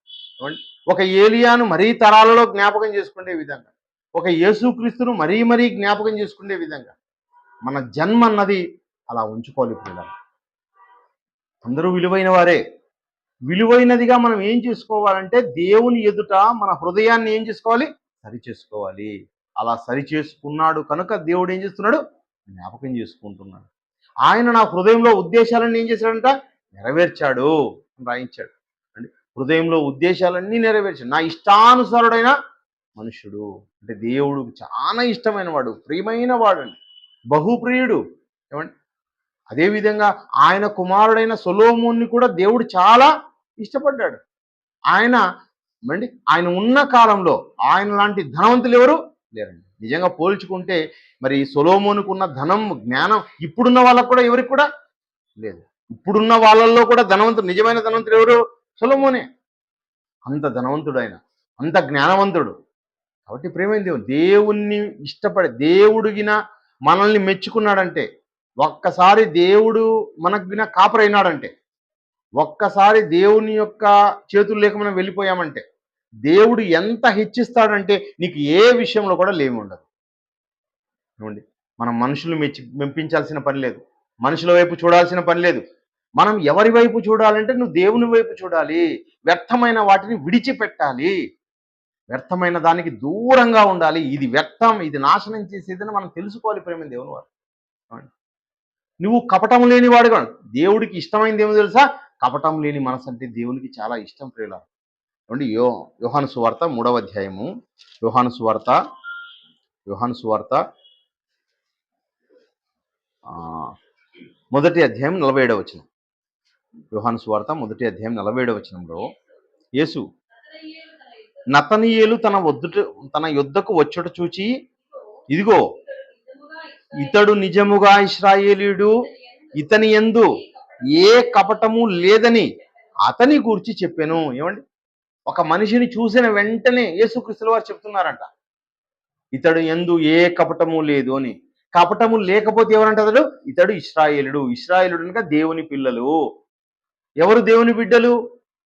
Speaker 1: ఒక ఏలియాను మరీ తరాలలో జ్ఞాపకం చేసుకునే విధంగా, ఒక యేసుక్రీస్తును మరీ మరీ జ్ఞాపకం చేసుకునే విధంగా మన జన్మ అన్నది అలా ఉంచుకోవాలి పిల్లలు. అందరూ విలువైన వారే. విలువైనదిగా మనం ఏం చేసుకోవాలంటే, దేవుని ఎదుట మన హృదయాన్ని ఏం చేసుకోవాలి? సరి చేసుకోవాలి. అలా సరి చేసుకున్నాడు కనుక దేవుడు ఏం చేస్తున్నాడు? జ్ఞాపకం చేసుకుంటున్నాడు. ఆయన నా హృదయంలో ఉద్దేశాలన్నీ ఏం చేశాడంట? నెరవేర్చాడు అని రాయించాడు. అంటే హృదయంలో ఉద్దేశాలన్నీ నెరవేర్చాడు. నా ఇష్టానుసారుడైన మనుష్యుడు అంటే దేవుడు చాలా ఇష్టమైన వాడు, ప్రియమైన వాడు అండి, బహుప్రియుడు. ఏమండి, అదేవిధంగా ఆయన కుమారుడైన సొలొమోన్ని కూడా దేవుడు చాలా ఇష్టపడ్డాడు. ఆయన ఉన్న కాలంలో ఆయన లాంటి ధనవంతులు ఎవరు లేరండి. నిజంగా పోల్చుకుంటే మరి సొలొమోనుకు ఉన్న ధనం, జ్ఞానం ఇప్పుడున్న వాళ్ళకు కూడా ఎవరికి కూడా లేదు. ఇప్పుడున్న వాళ్ళల్లో కూడా ధనవంతుడు, నిజమైన ధనవంతుడు ఎవరు? సొలొమోనే. అంత ధనవంతుడు ఆయన, అంత జ్ఞానవంతుడు. కాబట్టి ప్రేమైన దేవుణ్ణి ఇష్టపడే దేవుడిగిన మనల్ని మెచ్చుకున్నాడంటే, ఒక్కసారి దేవుడు మనకు కాపరైనాడంటే, ఒక్కసారి దేవుని యొక్క చేతులు లేక మనం వెళ్ళిపోయామంటే, దేవుడు ఎంత హెచ్చిస్తాడంటే నీకు ఏ విషయంలో కూడా లేమి ఉండదు. ఏమండి, మనం మనుషులు మెప్పించాల్సిన పని లేదు, మనుషుల వైపు చూడాల్సిన పని లేదు. మనం ఎవరి వైపు చూడాలంటే, నువ్వు దేవుని వైపు చూడాలి. వ్యర్థమైన వాటిని విడిచిపెట్టాలి, వ్యర్థమైన దానికి దూరంగా ఉండాలి. ఇది వ్యర్థం, ఇది నాశనం చేసేదని మనం తెలుసుకోవాలి ప్రేమ దేవుని వారు. నువ్వు కపటం లేని వాడు కాదు. దేవుడికి ఇష్టమైనది ఏమో తెలుసా? కపటం లేని మనసు అంటే దేవునికి చాలా ఇష్టం ప్రియుల. ఏమండి, యోహాను సువార్త 3వ అధ్యాయము, యోహాను సువార్త 1వ అధ్యాయం 47వ వచనం. యోహాను సువార్త 1వ అధ్యాయం 47వ వచనంలో యేసు, నతనీయేలు తన యొద్దకు వచ్చుట చూచి, ఇదిగో ఇతడు నిజముగా ఇశ్రాయేలీయుడు, ఇతని యందు ఏ కపటము లేదని అతని గూర్చి చెప్పాను. ఏమండి, ఒక మనిషిని చూసిన వెంటనే యేసుక్రీస్తుల వారు చెప్తున్నారంట, ఇతడు యందు ఏ కపటము లేదు అని. కపటము లేకపోతే ఎవరంటారు? ఇతడు ఇశ్రాయేలుడు. ఇశ్రాయేలుడు అనగా దేవుని పిల్లలు. ఎవరు దేవుని బిడ్డలు?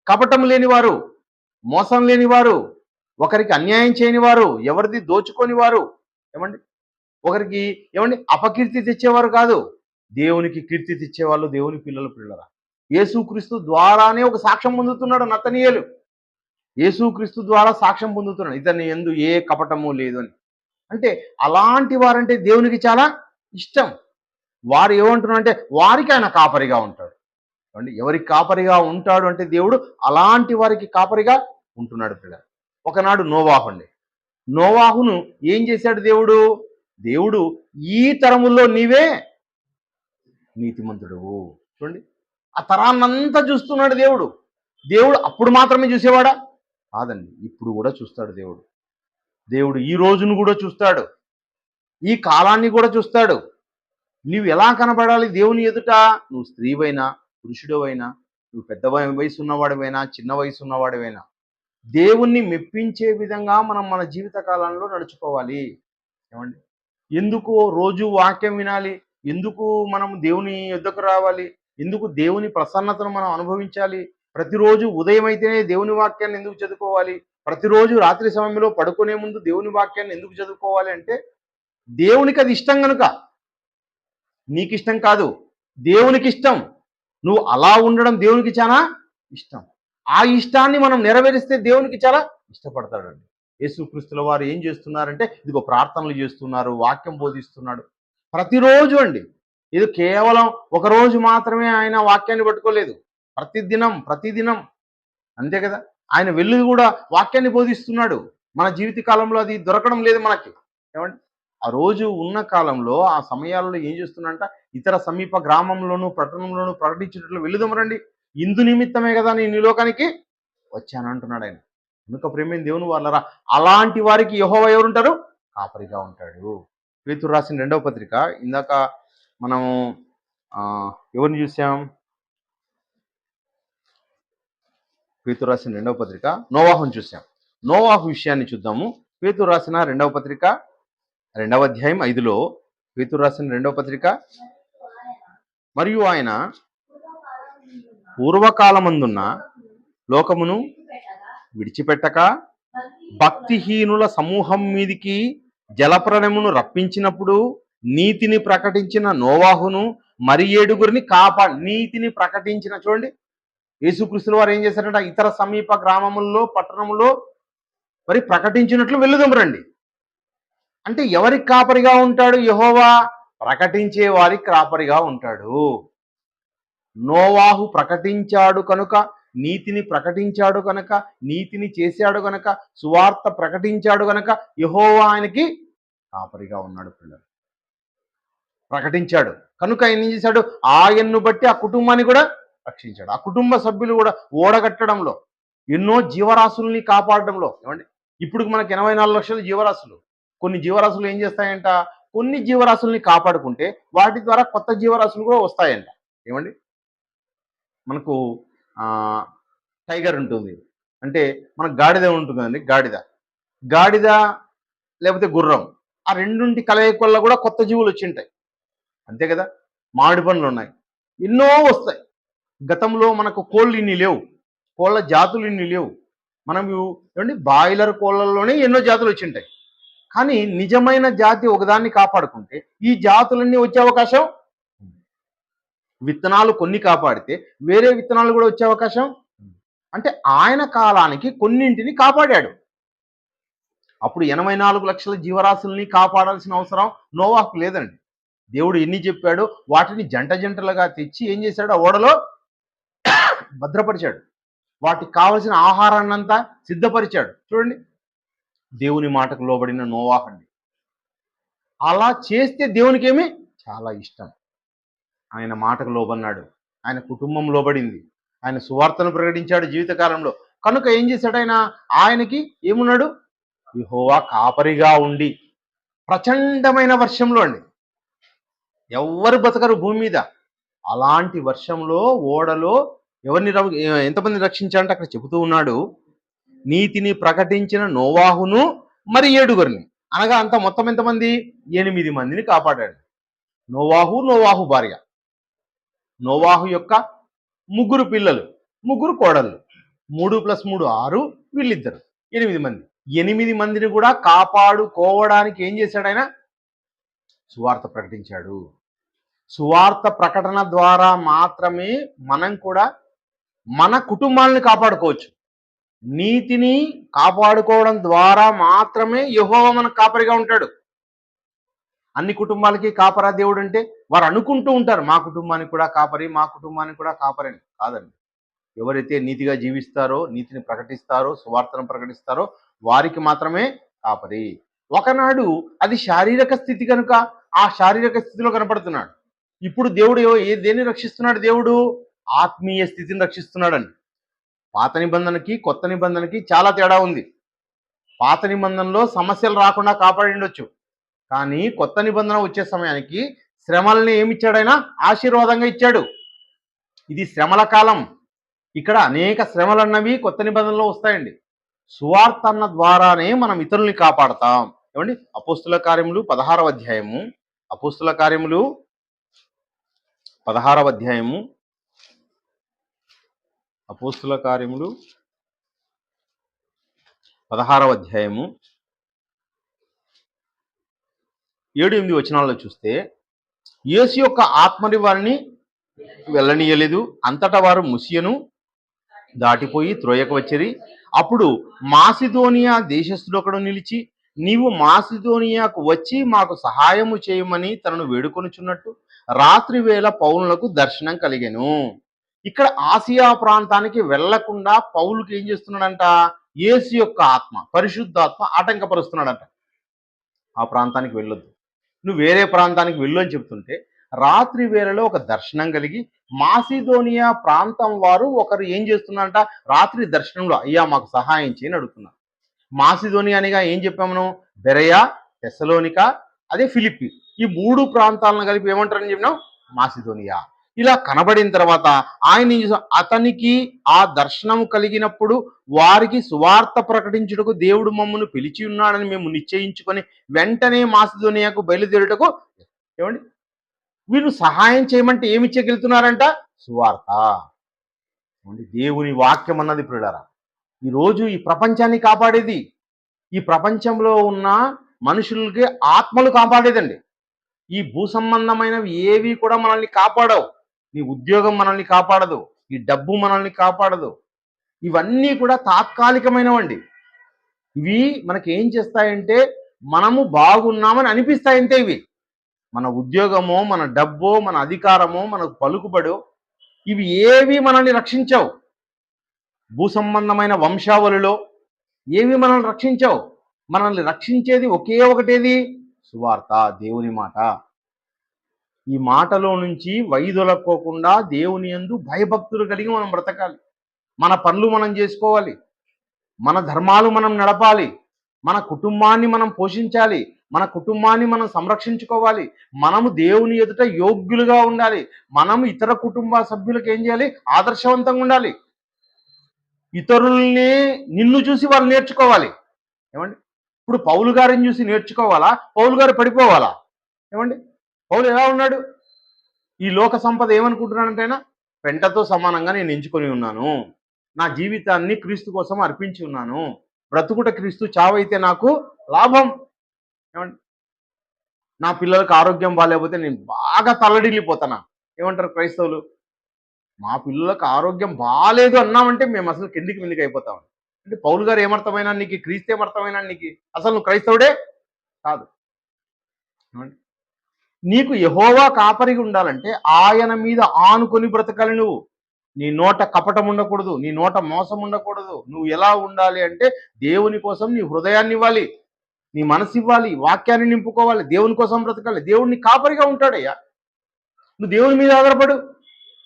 Speaker 1: కపటం లేనివారు, మోసం లేనివారు, ఒకరికి అన్యాయం చేయని వారు, ఎవరిది దోచుకొని వారు, ఏమండి, ఒకరికి ఏమండి అపకీర్తి తెచ్చేవారు కాదు, దేవునికి కీర్తి తెచ్చేవాళ్ళు దేవుని పిల్లరా. యేసుక్రీస్తు ద్వారానే ఒక సాక్ష్యం పొందుతున్నాడు నతనీయేలు. యేసుక్రీస్తు ద్వారా సాక్ష్యం పొందుతున్నాడు, ఇతని యందు ఏ కపటము లేదు అని. అంటే అలాంటి వారంటే దేవునికి చాలా ఇష్టం. వారు ఏమంటున్నారంటే వారికి ఆయన కాపరిగా ఉంటాడు. అంటే ఎవరికి కాపరిగా ఉంటాడు అంటే దేవుడు అలాంటి వారికి కాపరిగా ఉంటున్నాడు పిల్లలు. ఒకనాడు నోవాహు అండి, నోవాహును ఏం చేశాడు దేవుడు? దేవుడు ఈ తరముల్లో నీవే నీతిమంతుడువు. చూడండి, ఆ తరాన్నంతా చూస్తున్నాడు దేవుడు. దేవుడు అప్పుడు మాత్రమే చూసేవాడా? కాదండి, ఇప్పుడు కూడా చూస్తాడు దేవుడు. దేవుడు ఈ రోజును కూడా చూస్తాడు, ఈ కాలాన్ని కూడా చూస్తాడు. నువ్వు ఎలా కనబడాలి దేవుని ఎదుట? నువ్వు స్త్రీవైనా, పురుషుడవైనా, నువ్వు పెద్ద వయసు ఉన్నవాడివైనా, చిన్న వయసు ఉన్నవాడివైనా, దేవుణ్ణి మెప్పించే విధంగా మనం మన జీవిత కాలంలో నడుచుకోవాలి. ఏమండి, ఎందుకు రోజు వాక్యం వినాలి? ఎందుకు మనం దేవుని యుద్ధకు రావాలి? ఎందుకు దేవుని ప్రసన్నతను మనం అనుభవించాలి? ప్రతిరోజు ఉదయం అయితేనే దేవుని వాక్యాన్ని ఎందుకు చదువుకోవాలి? ప్రతిరోజు రాత్రి సమయంలో పడుకునే ముందు దేవుని వాక్యాన్ని ఎందుకు చదువుకోవాలి అంటే దేవునికి అది ఇష్టం కనుక. నీకు ఇష్టం కాదు, దేవునికి ఇష్టం. నువ్వు అలా ఉండడం దేవునికి చాలా ఇష్టం. ఆ ఇష్టాన్ని మనం నెరవేరిస్తే దేవునికి చాలా ఇష్టపడతాడండి. యేసుక్రీస్తుల వారు ఏం చేస్తున్నారంటే ఇదిగో ప్రార్థనలు చేస్తున్నారు, వాక్యం బోధిస్తున్నాడు ప్రతిరోజు అండి. ఇది కేవలం ఒకరోజు మాత్రమే ఆయన వాక్యాన్ని పట్టుకోలేదు, ప్రతిదినం అంతే కదా. ఆయన వెళ్ళి కూడా వాక్యాన్ని బోధిస్తున్నాడు. మన జీవిత కాలంలో అది దొరకడం లేదు మనకి. ఏమండి, ఆ రోజు ఉన్న కాలంలో ఆ సమయాల్లో ఏం చేస్తున్నంట, ఇతర సమీప గ్రామంలోను పట్టణంలోను ప్రకటించినట్లు వెళుదమరండి, ఇందు నిమిత్తమే కదా నేను ఈ లోకానికి వచ్చాను అంటున్నాడు ఆయన. కనుక ప్రేమైన దేవుని వాళ్ళరా, అలాంటి వారికి యెహోవా ఎవరుంటారు? కాపరిగా ఉంటాడు. పేతురు రాసిన 2వ పత్రిక, ఇందాక మనము ఎవరిని చూసాం? పేతురు రాసిన 2వ పత్రిక నోవాహుని చూసాం. నోవాహు విషయాన్ని చూద్దాము. పేతురు రాసిన 2వ పత్రిక 2వ అధ్యాయం 5లో పేతురు రాసిన 2వ పత్రిక, మరియు ఆయన పూర్వకాలమందున్న లోకమును విడిచిపెట్టక భక్తిహీనుల సమూహం మీదికి జలప్రళయమును రప్పించినప్పుడు నీతిని ప్రకటించిన నోవాహును మరి 7గురిని నీతిని ప్రకటించిన, చూడండి, యేసుక్రీస్తుల వారు ఏం చేశారంట, ఇతర సమీప గ్రామముల్లో పట్టణములో మరి ప్రకటించినట్లు వెళ్ళుదాం రండి. అంటే ఎవరికి కాపరిగా ఉంటాడు యెహోవా? ప్రకటించే వారికి కాపరిగా ఉంటాడు. నోవాహు ప్రకటించాడు కనుక, నీతిని ప్రకటించాడు కనుక, నీతిని చేశాడు కనుక, సువార్త ప్రకటించాడు కనుక యెహోవా ఆయనకి కాపరిగా ఉన్నాడు పిల్లలు. ప్రకటించాడు కనుక ఆయన ఏం చేశాడు? ఆయన్ను బట్టి ఆ కుటుంబాన్ని కూడా రక్షించాడు. ఆ కుటుంబ సభ్యులు కూడా ఓడగట్టడంలో, ఎన్నో జీవరాశుల్ని కాపాడడంలో. ఏమండి, ఇప్పుడు మనకి 84 లక్షల జీవరాశులు. కొన్ని జీవరాశులు ఏం చేస్తాయంట, కొన్ని జీవరాశుల్ని కాపాడుకుంటే వాటి ద్వారా కొత్త జీవరాశులు కూడా వస్తాయంట. ఏమండి, మనకు టైగర్ ఉంటుంది, అంటే మనకు గాడిద ఉంటుంది కదండి, గాడిద లేకపోతే గుర్రం, ఆ రెండుంటి కలయిక వల్ల కూడా కొత్త జీవులు వచ్చింటాయి, అంతే కదా. మామిడి పండ్లు ఉన్నాయి, ఎన్నో వస్తాయి. గతంలో మనకు కోళ్ళు ఇన్ని లేవు, కోళ్ళ జాతులు ఇన్ని లేవు. మనం ఏమండి బాయిలర్ కోళ్ళల్లోనే ఎన్నో జాతులు వచ్చింటాయి. కానీ నిజమైన జాతి ఒకదాన్ని కాపాడుకుంటే ఈ జాతులన్నీ వచ్చే అవకాశం, విత్తనాలు కొన్ని కాపాడితే వేరే విత్తనాలు కూడా వచ్చే అవకాశం. అంటే ఆయన కాలానికి కొన్నింటిని కాపాడాడు. అప్పుడు 84 లక్షల జీవరాశుల్ని కాపాడాల్సిన అవసరం నోవాహుకు లేదండి. దేవుడు ఎన్ని చెప్పాడో వాటిని జంటలుగా తెచ్చి ఏం చేశాడు? ఆ ఓడలో భద్రపరిచాడు. వాటికి కావలసిన ఆహారాన్నంతా సిద్ధపరిచాడు. చూడండి, దేవుని మాటకు లోబడిన నోవాహు అండి. అలా చేస్తే దేవునికి ఏమి చాలా ఇష్టం. ఆయన మాటకు లోబడినాడు, ఆయన కుటుంబం లోబడింది, ఆయన సువార్తను ప్రకటించాడు జీవితకాలంలో. కనుక ఏం చేశాడు ఆయన? ఆయనకి ఏమున్నాడు? యెహోవా కాపరిగా ఉండి ప్రచండమైన వర్షంలో అండి, ఎవ్వరు బతకరు భూమి మీద. అలాంటి వర్షంలో ఓడలో ఎవరిని ఎంతమంది రక్షించాలంటే అక్కడ చెబుతూ ఉన్నాడు, నీతిని ప్రకటించిన నోవాహును మరి 7 అనగా అంత మొత్తం ఎంతమంది? 8 మందిని కాపాడాడు. నోవాహు భార్య, నోవాహు యొక్క 3 పిల్లలు, 3 కోడళ్ళు, 3+3 6, వీళ్ళిద్దరు 8 మంది. 8 మందిని కూడా కాపాడుకోవడానికి ఏం చేశాడు ఆయన? సువార్త ప్రకటించాడు. సువార్త ప్రకటన ద్వారా మాత్రమే మనం కూడా మన కుటుంబాలను కాపాడుకోవచ్చు. నీతిని కాపాడుకోవడం ద్వారా మాత్రమే యెహోవా మనకు కాపరిగా ఉంటాడు. అన్ని కుటుంబాలకి కాపరా దేవుడు అంటే వారు అనుకుంటూ ఉంటారు, మా కుటుంబానికి కూడా కాపరి, మా కుటుంబానికి కూడా కాపరి అని. కాదండి. ఎవరైతే నీతిగా జీవిస్తారో, నీతిని ప్రకటిస్తారో, సువార్తను ప్రకటిస్తారో వారికి మాత్రమే కాపరి. ఒకనాడు అది శారీరక స్థితి కనుక ఆ శారీరక స్థితిలో కనపడుతున్నాడు. ఇప్పుడు దేవుడు దేన్ని రక్షిస్తున్నాడు? దేవుడు ఆత్మీయ స్థితిని రక్షిస్తున్నాడండి. పాత నిబంధనకి కొత్త నిబంధనకి చాలా తేడా ఉంది. పాత నిబంధనలో సమస్యలు రాకుండా కాపాడిండొచ్చు, కానీ కొత్త నిబంధన వచ్చే సమయానికి శ్రమల్ని ఏమిచ్చాడైనా? ఆశీర్వాదంగా ఇచ్చాడు. ఇది శ్రమల కాలం. ఇక్కడ అనేక శ్రమలు అన్నవి కొత్త నిబంధనలో వస్తాయండి. సువార్త అన్న ద్వారానే మనం ఇతరుల్ని కాపాడతాం. ఏమండి? అపోస్తుల కార్యములు 16వ అధ్యాయము, అపోస్తుల కార్యములు 16వ అధ్యాయము, అపోస్తుల కార్యములు 16వ అధ్యాయము 7-8 వచనాల్లో చూస్తే, యేసు యొక్క ఆత్మని వారిని వెళ్ళనీయలేదు. అంతటా వారు ముసియను దాటిపోయి త్రోయకు వచ్చిరి. అప్పుడు మాసిదోనియా దేశస్థుడు ఒకడు నిలిచి, నీవు మాసిదోనియాకు వచ్చి మాకు సహాయము చేయమని తనను వేడుకొనుచున్నట్టు రాత్రి వేళ పౌలులకు దర్శనం కలిగెను. ఇక్కడ ఆసియా ప్రాంతానికి వెళ్లకుండా పౌలుకి ఏం చేస్తున్నాడంట? యేసు యొక్క ఆత్మ, పరిశుద్ధాత్మ ఆటంకపరుస్తున్నాడంట. ఆ ప్రాంతానికి వెళ్ళొద్దు, నువ్వు వేరే ప్రాంతానికి వెళ్ళు అని చెప్తుంటే, రాత్రి వేళలో ఒక దర్శనం కలిగి మాసిదోనియా ప్రాంతం వారు ఒకరు ఏం చేస్తున్నారంట? రాత్రి దర్శనంలో అయ్యా మాకు సహాయం చేయని అడుగుతున్నారు. మాసిదోనియా అనిగా ఏం చెప్పాము మనం? బెరయా, తెస్సలోనిక, అదే ఫిలిప్పి, ఈ 3 ప్రాంతాలను కలిపి ఏమంటారని చెప్పినాం? మాసిదోనియా. ఇలా కనబడిన తర్వాత ఆయన అతనికి ఆ దర్శనం కలిగినప్పుడు వారికి సువార్త ప్రకటించుటకు దేవుడు మమ్మల్ని పిలిచి ఉన్నాడని మేము నిశ్చయించుకొని వెంటనే మాసిదోనియాకు బయలుదేరుటకు, ఏమండి, వీళ్ళు సహాయం చేయమంటే ఏమి ఇచ్చగలుగుతున్నారంట? సువార్త. దేవుని వాక్యం అన్నది ప్రియులారా ఈరోజు ఈ ప్రపంచాన్ని కాపాడేది. ఈ ప్రపంచంలో ఉన్న మనుషులకి ఆత్మలు కాపాడేదండి. ఈ భూ సంబంధమైనవి ఏవి కూడా మనల్ని కాపాడవు. నీ ఉద్యోగం మనల్ని కాపాడదు, ఈ డబ్బు మనల్ని కాపాడదు. ఇవన్నీ కూడా తాత్కాలికమైనవండి. ఇవి మనకి ఏం చేస్తాయంటే మనము బాగున్నామని అనిపిస్తాయంతే. ఇవి మన ఉద్యోగమో, మన డబ్బో, మన అధికారమో, మన పలుకుబడో, ఇవి ఏవి మనల్ని రక్షించవు. భూ సంబంధమైన వంశావళిలో ఏవి మనల్ని రక్షించవు. మనల్ని రక్షించేది ఒకే ఒకటేది? సువార్త, దేవుని మాట. ఈ మాటలో నుంచి వైదొలక్కోకుండా దేవుని యందు భయభక్తులు కలిగి మనం బ్రతకాలి. మన పనులు మనం చేసుకోవాలి, మన ధర్మాలు మనం నడపాలి, మన కుటుంబాన్ని మనం పోషించాలి, మన కుటుంబాన్ని మనం సంరక్షించుకోవాలి. మనము దేవుని ఎదుట యోగ్యులుగా ఉండాలి. మనము ఇతర కుటుంబ సభ్యులకు ఏం చేయాలి? ఆదర్శవంతంగా ఉండాలి. ఇతరుల్ని నిన్ను చూసి వాళ్ళు నేర్చుకోవాలి. ఏమండి? ఇప్పుడు పౌలు గారిని చూసి నేర్చుకోవాలా? పౌలు గారు పడిపోవాలా? ఏమండి? పౌలు ఎలా ఉన్నాడు? ఈ లోక సంపద ఏమనుకుంటున్నాడంటేనా, పెంటతో సమానంగా నేను ఎంచుకొని ఉన్నాను, నా జీవితాన్ని క్రీస్తు కోసం అర్పించి ఉన్నాను, బ్రతుకుట క్రీస్తు, చావైతే నాకు లాభం. ఏమండి? నా పిల్లలకు ఆరోగ్యం బాగాలేకపోతే నేను బాగా తల్లడిల్లిపోతానా? ఏమంటారు క్రైస్తవులు? మా పిల్లలకు ఆరోగ్యం బాగాలేదు అన్నామంటే మేము అసలు కిందికి మిందికి అయిపోతాం. అంటే పౌలు గారు ఏమర్థమైనా నీకు? క్రీస్తు ఏమర్థమైనా నీకు? అసలు నువ్వు క్రైస్తవుడే కాదు. నీకు యెహోవా కాపరిగా ఉండాలంటే ఆయన మీద ఆనుకొని బ్రతకాలి. నువ్వు, నీ నోట కపటం ఉండకూడదు, నీ నోట మోసం ఉండకూడదు. నువ్వు ఎలా ఉండాలి అంటే దేవుని కోసం నీ హృదయాన్ని ఇవ్వాలి, నీ మనసు ఇవ్వాలి, వాక్యాన్ని నింపుకోవాలి, దేవుని కోసం బ్రతకాలి. దేవుడిని కాపరిగా ఉంటాడయ్యా. నువ్వు దేవుని మీద ఆధారపడు.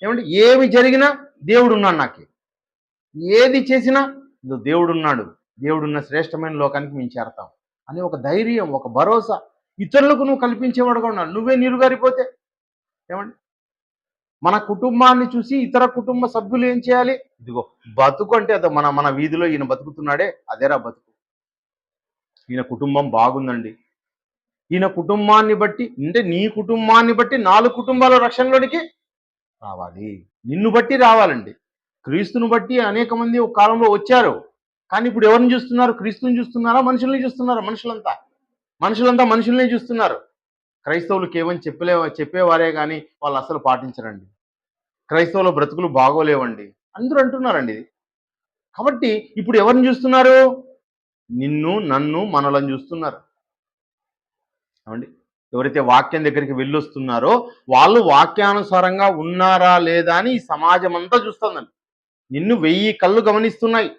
Speaker 1: ఏమంటే ఏమి జరిగినా దేవుడు ఉన్నాడు, నాకు ఏది చేసినా దేవుడున్నాడు, దేవుడున్న శ్రేష్టమైన లోకానికి మేము చేరతాం అని ఒక ధైర్యం, ఒక భరోసా ఇతరులకు నువ్వు కల్పించేవాడుగా ఉన్నాడు. నువ్వే నీరుగారిపోతే ఏమండి? మన కుటుంబాన్ని చూసి ఇతర కుటుంబ సభ్యులు ఏం చేయాలి? ఇదిగో బతుకు అంటే అదో మన మన వీధిలో ఈయన బతుకుతున్నాడే అదేరా బతుకు. ఈయన కుటుంబం బాగుందండి. ఈయన కుటుంబాన్ని బట్టి అంటే నీ కుటుంబాన్ని బట్టి 4 కుటుంబాల రక్షణలోనికి రావాలి. నిన్ను బట్టి రావాలండి. క్రీస్తును బట్టి అనేక మంది ఒక కాలంలో వచ్చారు. కానీ ఇప్పుడు ఎవరిని చూస్తున్నారు? క్రీస్తుని చూస్తున్నారా? మనుషుల్ని చూస్తున్నారా? మనుషులంతా మనుషుల్నే చూస్తున్నారు. క్రైస్తవులు కేవలం చెప్పేవారే కానీ వాళ్ళు అసలు పాటించరండి. క్రైస్తవుల బ్రతుకులు బాగోలేవండి. అందరూ అంటున్నారండి ఇది. కాబట్టి ఇప్పుడు ఎవరిని చూస్తున్నారు? నిన్ను, నన్ను, మనలను చూస్తున్నారు. ఏమండి? ఎవరైతే వాక్యం దగ్గరికి వెళ్ళొస్తున్నారో వాళ్ళు వాక్యానుసారంగా ఉన్నారా లేదా అని ఈ సమాజం అంతా చూస్తుందండి. నిన్ను 1000 కళ్ళు గమనిస్తున్నాయి.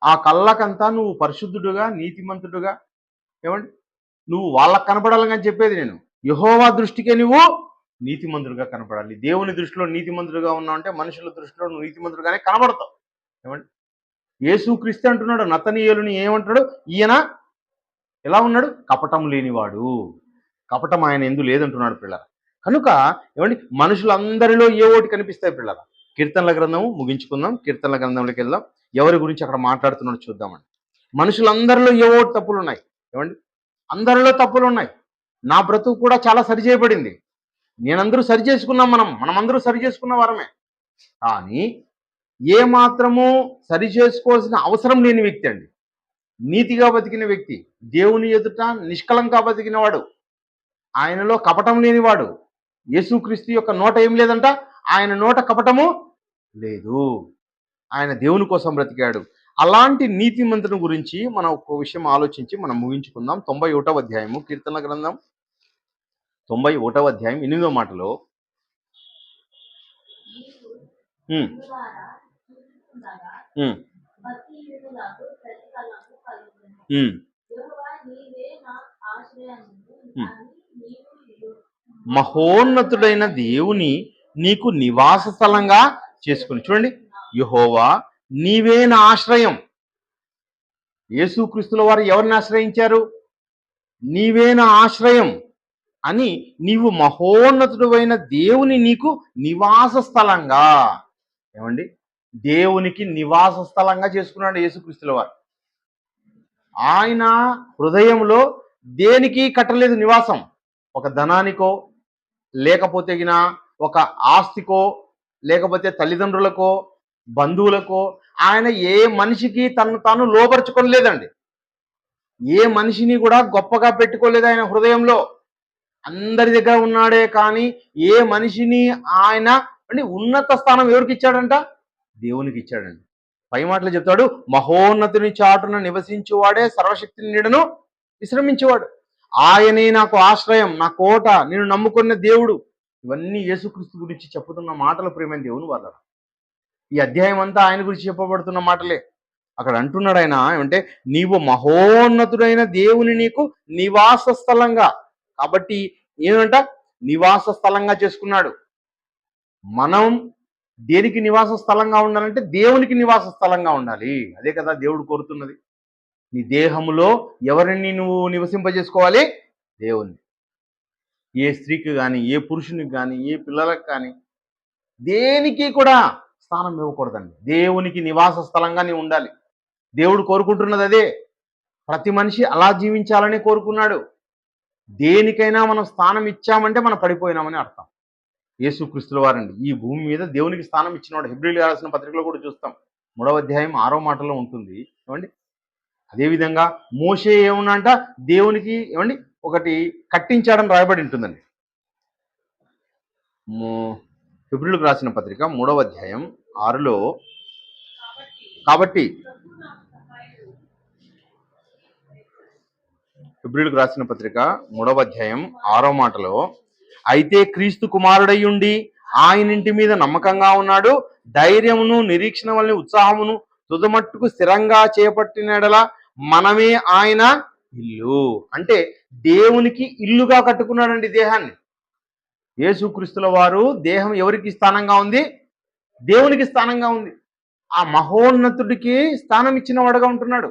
Speaker 1: ఆ కళ్ళకంతా నువ్వు పరిశుద్ధుడుగా, నీతిమంతుడుగా, ఏమండి? నువ్వు వాళ్ళకు కనపడాలని చెప్పేది నేను. యెహోవా దృష్టికే నువ్వు నీతిమంతుడుగా కనపడాలి. దేవుని దృష్టిలో నీతిమంతుడుగా ఉన్నావు అంటే మనుషుల దృష్టిలో నువ్వు నీతిమంతుడుగానే కనబడతావు. ఏమండి? యేసుక్రీస్తు అంటున్నాడు నతనీయులని ఏమంటాడు? ఈయన ఎలా ఉన్నాడు? కపటం లేనివాడు. కపటం ఆయన ఎందు లేదంటున్నాడు పిల్లల. కనుక ఏమండి మనుషులందరిలో ఏ ఓటి కనిపిస్తాయి పిల్లల. కీర్తనల గ్రంథము ముగించుకుందాం. కీర్తనల గ్రంథంలోకి వెళ్దాం. ఎవరి గురించి అక్కడ మాట్లాడుతున్నాడో చూద్దామండి. మనుషులందరిలో ఏ ఓటి తప్పులు ఉన్నాయి. ఏమండి? అందరిలో తప్పులు ఉన్నాయి. నా బ్రతుకు కూడా చాలా సరి చేయబడింది. నేనందరూ సరి చేసుకున్నాం. మనమందరూ సరి చేసుకున్న వారమే. కానీ ఏ మాత్రము సరి చేసుకోవాల్సిన అవసరం లేని వ్యక్తి అండి. నీతిగా బతికిన వ్యక్తి, దేవుని ఎదుట నిష్కలంగా బతికినవాడు, ఆయనలో కపటం లేనివాడు. యేసుక్రీస్తు యొక్క నోట ఏం లేదంట? ఆయన నోట కపటము లేదు. ఆయన దేవుని కోసం బ్రతికాడు. అలాంటి నీతిమంతుని గురించి మనం ఒక విషయం ఆలోచించి మనం ముగించుకుందాం. 91వ అధ్యాయము కీర్తనల గ్రంథం 91వ అధ్యాయం 8వ మాటలో మహోన్నతుడైన దేవుని నీకు నివాస స్థలంగా చేసుకుని. చూడండి, యెహోవా నీవే నా ఆశ్రయం. యేసుక్రీస్తుల వారు ఎవరిని ఆశ్రయించారు? నీవే నా ఆశ్రయం అని నీవు మహోన్నతుడైన దేవుని నీకు నివాస స్థలంగా, ఏమండి దేవునికి నివాస స్థలంగా చేసుకున్నాడు యేసుక్రీస్తుల వారు. ఆయన హృదయంలో దేనికి కట్టలేదు నివాసం. ఒక ధనానికో, లేకపోతే ఒక ఆస్తికో, లేకపోతే తల్లిదండ్రులకో, బంధువులకో ఆయన ఏ మనిషికి తను తాను లోపరుచుకోలేదండి. ఏ మనిషిని కూడా గొప్పగా పెట్టుకోలేదు ఆయన హృదయంలో. అందరి దగ్గర ఉన్నాడే కానీ ఏ మనిషిని ఆయన ఉన్నత స్థానం ఎవరికి ఇచ్చాడంట? దేవునికి ఇచ్చాడండి. పై మాటలు చెప్తాడు, మహోన్నతుని చాటున నివసించువాడే సర్వశక్తిని నీడను విశ్రమించేవాడు. ఆయనే నాకు ఆశ్రయం, నా కోట, నేను నమ్ముకున్న దేవుడు. ఇవన్నీ యేసుక్రీస్తు గురించి చెప్పుతున్న మాటలు ప్రియమైన దేవుని వాళ్ళ. ఈ అధ్యాయం అంతా ఆయన గురించి చెప్పబడుతున్న మాటలే. అక్కడ అంటున్నాడు ఆయన ఏమంటే, నీవు మహోన్నతుడైన దేవుని నీకు నివాస స్థలంగా. కాబట్టి ఏమంట? నివాస స్థలంగా చేసుకున్నాడు. మనం దేనికి నివాస స్థలంగా ఉండాలంటే దేవునికి నివాస స్థలంగా ఉండాలి. అదే కదా దేవుడు కోరుతున్నది. నీ దేహంలో ఎవరిని నువ్వు నివసింపజేసుకోవాలి? దేవుణ్ణి. ఏ స్త్రీకి కానీ, ఏ పురుషునికి కానీ, ఏ పిల్లలకు కానీ దేనికి కూడా స్థానం ఇవ్వకూడదండి. దేవునికి నివాస స్థలంగా నీవు ఉండాలి. దేవుడు కోరుకుంటున్నది అదే. ప్రతి మనిషి అలా జీవించాలని కోరుకున్నాడు. దేనికైనా మనం స్థానం ఇచ్చామంటే మనం పడిపోయినామని అర్థం. యేసుక్రీస్తుల వారండి ఈ భూమి మీద దేవునికి స్థానం ఇచ్చినవాడు. హెబ్రీయులకు రాసిన పత్రికలో కూడా చూస్తాం. 3వ అధ్యాయం 6వ మాటలో ఉంటుంది. ఏమండి? అదేవిధంగా మోషే ఏమన్నంట? దేవునికి ఏమండి ఒకటి కట్టించాడని రాయబడి ఉంటుందండి. హెబ్రీయులకు రాసిన పత్రిక 3వ అధ్యాయం 6లో, కాబట్టి హెబ్రీయులకు రాసిన పత్రిక 3వ అధ్యాయం 6వ మాటలో, అయితే క్రీస్తు కుమారుడయ్యుండి ఆయనింటి మీద నమ్మకంగా ఉన్నాడు, ధైర్యమును నిరీక్షణ వలన ఉత్సాహమును తుదమట్టుకు స్థిరంగా చేపట్టినడలా మనమే ఆయన ఇల్లు. అంటే దేవునికి ఇల్లుగా కట్టుకున్నాడండి దేహాన్ని. యేసుక్రీస్తుల వారు దేహం ఎవరికి స్థానంగా ఉంది? దేవునికి స్థానంగా ఉంది. ఆ మహోన్నతుడికి స్థానం ఇచ్చిన వాడుగా ఉంటున్నాడు.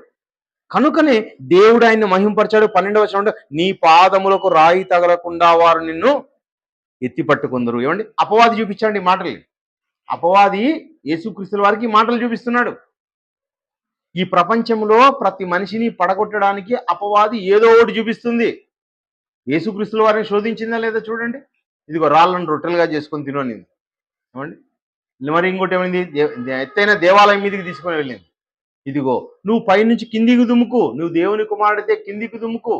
Speaker 1: కనుకనే దేవుడు ఆయన్ని మహింపరిచాడు. 12వ వచనంలో, నీ పాదములకు రాయి తగలకుండా వారు నిన్ను ఎత్తి పట్టుకుందరు. ఏమండి, అపవాది చూపించండి ఈ మాటల్ని. అపవాది యేసుక్రీస్తుల వారికి ఈ మాటలు చూపిస్తున్నాడు. ఈ ప్రపంచంలో ప్రతి మనిషిని పడగొట్టడానికి అపవాది ఏదో ఒకటి చూపిస్తుంది. యేసుక్రీస్తుల వారిని శోధించిందా లేదా చూడండి. ఇదిగో రాళ్ళను రొట్టెలుగా చేసుకొని తిననింది. ఏమండి, మరి ఇంకోటి ఏమైంది, ఎత్తైన దేవాలయం మీదకి తీసుకొని వెళ్ళింది. ఇదిగో నువ్వు పైనుంచి కిందికి దుమ్ముకు, నువ్వు దేవుని కుమారుడితే కిందికి దుమ్ముకు.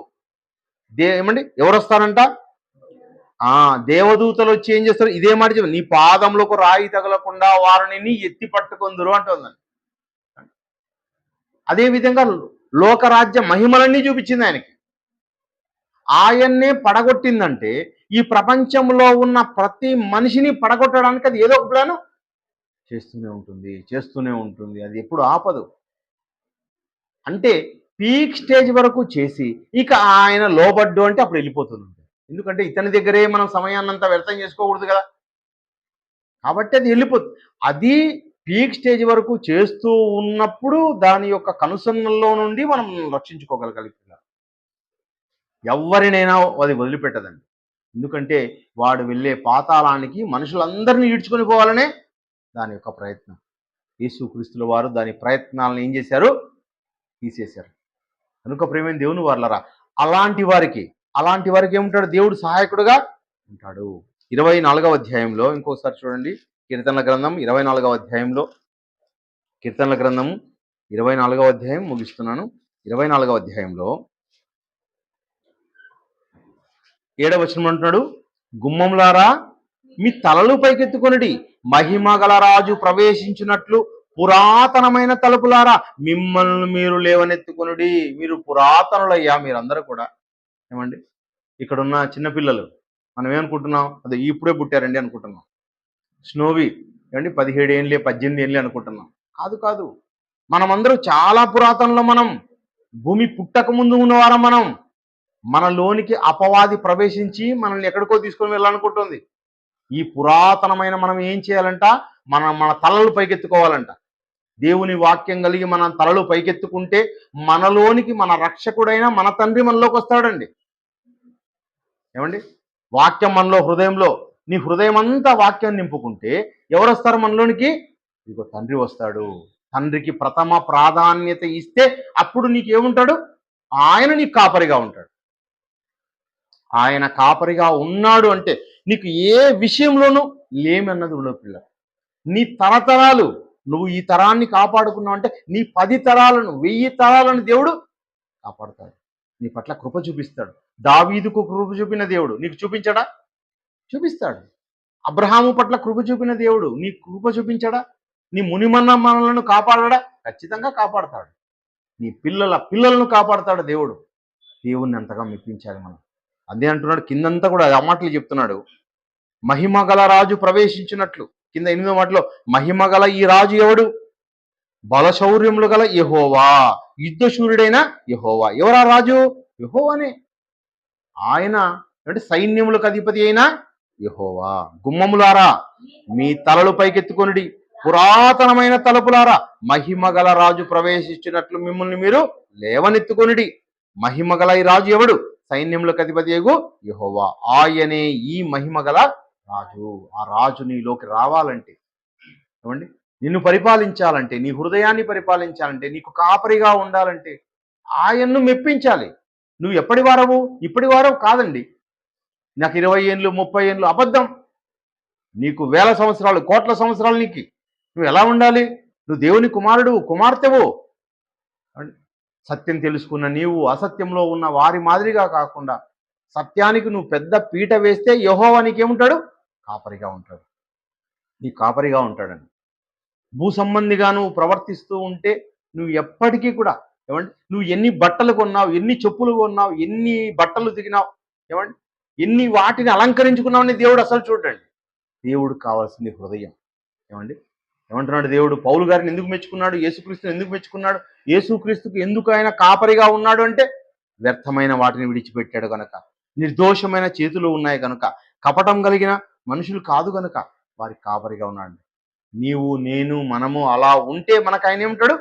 Speaker 1: ఏమండి, ఎవరు వస్తారంట? దేవదూతలు వచ్చి ఏం చేస్తారు? ఇదే మాట చెప్పి, నీ పాదములకు రాయి తగలకుండా వారిని ఎత్తి పట్టుకొందురు అంటుందండి. అదే విధంగా లోకరాజ్య మహిమలన్నీ చూపించింది ఆయనకి. ఆయన్నే పడగొట్టిందంటే ఈ ప్రపంచంలో ఉన్న ప్రతి మనిషిని పడగొట్టడానికి అది ఏదో ఒక ప్లాను చేస్తూనే ఉంటుంది. అది ఎప్పుడు ఆపదు. అంటే పీక్ స్టేజ్ వరకు చేసి ఇక ఆయన లోబడ్డు అంటే అప్పుడు వెళ్ళిపోతుంది. ఎందుకంటే ఇతని దగ్గరే మనం సమయాన్నంతా వ్యర్థం చేసుకోకూడదు కదా. కాబట్టి అది వెళ్ళిపోతుంది. అది పీక్ స్టేజ్ వరకు చేస్తూ ఉన్నప్పుడు దాని యొక్క కనుసన్నల్లో నుండి మనం రక్షించుకోగలుగుతాం. ఎవరినైనా అది వదిలిపెట్టదండి. ఎందుకంటే వాడు వెళ్ళే పాతాళానికి మనుషులందరినీ ఈడ్చుకొని పోవాలనే దాని యొక్క ప్రయత్నం. యేసుక్రీస్తుల వారు దాని ప్రయత్నాలను ఏం చేశారు? తీసేశారు. కనుక ప్రియమైన దేవుని వారలారా, అలాంటి వారికి ఏముంటాడు? దేవుడు సహాయకుడుగా ఉంటాడు. 24వ అధ్యాయంలో ఇంకోసారి చూడండి, కీర్తనల గ్రంథం 24వ అధ్యాయంలో, కీర్తనల గ్రంథము 24వ అధ్యాయం ముగిస్తున్నాను. 24వ అధ్యాయంలో 7వ వచనం అంటున్నాడు, గుమ్మములారా మీ తలలు పైకెత్తుకొనిడి, మహిమ గల రాజు ప్రవేశించినట్లు పురాతనమైన తలుపులారా మిమ్మల్ని మీరు లేవనెత్తుకొనుడి. మీరు పురాతనులయ్యా, మీరందరూ కూడా. ఏమండి, ఇక్కడున్న చిన్నపిల్లలు మనం ఏమనుకుంటున్నాం? అదే ఇప్పుడే పుట్టారండి అనుకుంటున్నాం. స్నోవి ఏమండి 17 ఏళ్ళే 18 ఏళ్ళే అనుకుంటున్నాం. కాదు, మనమందరూ చాలా పురాతనలో, మనం భూమి పుట్టక ముందు ఉన్నవారం. మనలోనికి అపవాది ప్రవేశించి మనల్ని ఎక్కడికో తీసుకొని వెళ్ళాలనుకుంటుంది. ఈ పురాతనమైన మనం ఏం చేయాలంట? మన తలలు పైకెత్తుకోవాలంట. దేవుని వాక్యం కలిగి మన తలలు పైకెత్తుకుంటే మనలోనికి మన రక్షకుడైన మన తండ్రి మనలోకి వస్తాడండి. ఏమండి, వాక్యం మనలో, హృదయంలో, నీ హృదయం అంతా వాక్యం నింపుకుంటే ఎవరు వస్తారు మనలోనికి? ఇదిగో తండ్రి వస్తాడు. తండ్రికి ప్రథమ ప్రాధాన్యత ఇస్తే అప్పుడు నీకేముంటాడు? ఆయన నీకు కాపరిగా ఉంటాడు. ఆయన కాపరిగా ఉన్నాడు అంటే నీకు ఏ విషయంలోనూ లేమన్నది ఉండదు పిల్ల. నీ తరతరాలు, నువ్వు ఈ తరాన్ని కాపాడుకున్నావు అంటే నీ 10 తరాలను 1000 తరాలను దేవుడు కాపాడుతాడు. నీ పట్ల కృప చూపిస్తాడు. దావీదుకు కృప చూపిన దేవుడు నీకు చూపించడా? చూపిస్తాడు. అబ్రహాము పట్ల కృప చూపిన దేవుడు నీ కృప చూపించడా? నీ మునిమన్నలను కాపాడడా? ఖచ్చితంగా కాపాడతాడు. నీ పిల్లలను కాపాడతాడు దేవుడు. దేవుణ్ణి అంతగా మెప్పించాలి మనం. అదే అంటున్నాడు, కిందంతా కూడా ఆ మాటలు చెప్తున్నాడు. మహిమ గల రాజు ప్రవేశించినట్లు, కింద 8వ మాటలో మహిమ గల ఈ రాజు ఎవడు? బలశౌర్యములు గల యెహోవా, యుద్ధశూరుడైన యెహోవా. ఎవరా రాజు? యెహోవానే. ఆయన అంటే సైన్యములకు అధిపతి అయిన యెహోవా. గుమ్మములారా మీ తలలు పైకెత్తుకొనిడి, పురాతనమైన తలుపులారా మహిమ గల రాజు ప్రవేశించినట్లు మిమ్మల్ని మీరు లేవనెత్తుకొనిడి. మహిమ గల ఈ రాజు ఎవడు? సైన్యములకు అధిపతి యెహోవా. ఆయనే ఈ మహిమ గల రాజు. ఆ రాజు నీలోకి రావాలంటే, ఏమండి, నిన్ను పరిపాలించాలంటే, నీ హృదయాన్ని పరిపాలించాలంటే, నీకు కాపరిగా ఉండాలంటే ఆయన్ను మెప్పించాలి. నువ్వు ఎప్పటి వారవు? ఇప్పటి వారవు కాదండి. నాకు 20 ఏళ్ళు 30 ఏళ్ళు అబద్ధం. నీకు వేల సంవత్సరాలు, కోట్ల సంవత్సరాలు. నువ్వు ఎలా ఉండాలి? నువ్వు దేవుని కుమారుడు, కుమార్తెవు. సత్యం తెలుసుకున్న నీవు అసత్యంలో ఉన్న వారి మాదిరిగా కాకుండా సత్యానికి నువ్వు పెద్ద పీట వేస్తే యెహోవా నీకేముంటాడు? కాపరిగా ఉంటాడు. నీ కాపరిగా ఉంటాడని. భూ సంబంధిగా నువ్వు ప్రవర్తిస్తూ ఉంటే నువ్వు ఎప్పటికీ కూడా, ఏమండి, నువ్వు ఎన్ని బట్టలు కొన్నావు, ఎన్ని చెప్పులు కొన్నావు, ఎన్ని బట్టలు దిగినావు, ఏమండి, ఎన్ని వాటిని అలంకరించుకున్నావని దేవుడు అసలు చూడండి. దేవుడికి కావాల్సింది హృదయం. ఏమండి, ఏమంటున్నాడు దేవుడు? పౌలు గారిని ఎందుకు మెచ్చుకున్నాడు? యేసుక్రీస్తుని ఎందుకు మెచ్చుకున్నాడు? యేసుక్రీస్తుకు ఎందుకు ఆయన కాపరిగా ఉన్నాడు అంటే వ్యర్థమైన వాటిని విడిచిపెట్టాడు కనుక, నిర్దోషమైన చేతులు ఉన్నాయి కనుక, కపటం కలిగిన మనుషులు కాదు కనుక వారికి కాపరిగా ఉన్నాడు. నీవు, నేను, మనము అలా ఉంటే మనకు ఆయన ఏముంటాడు?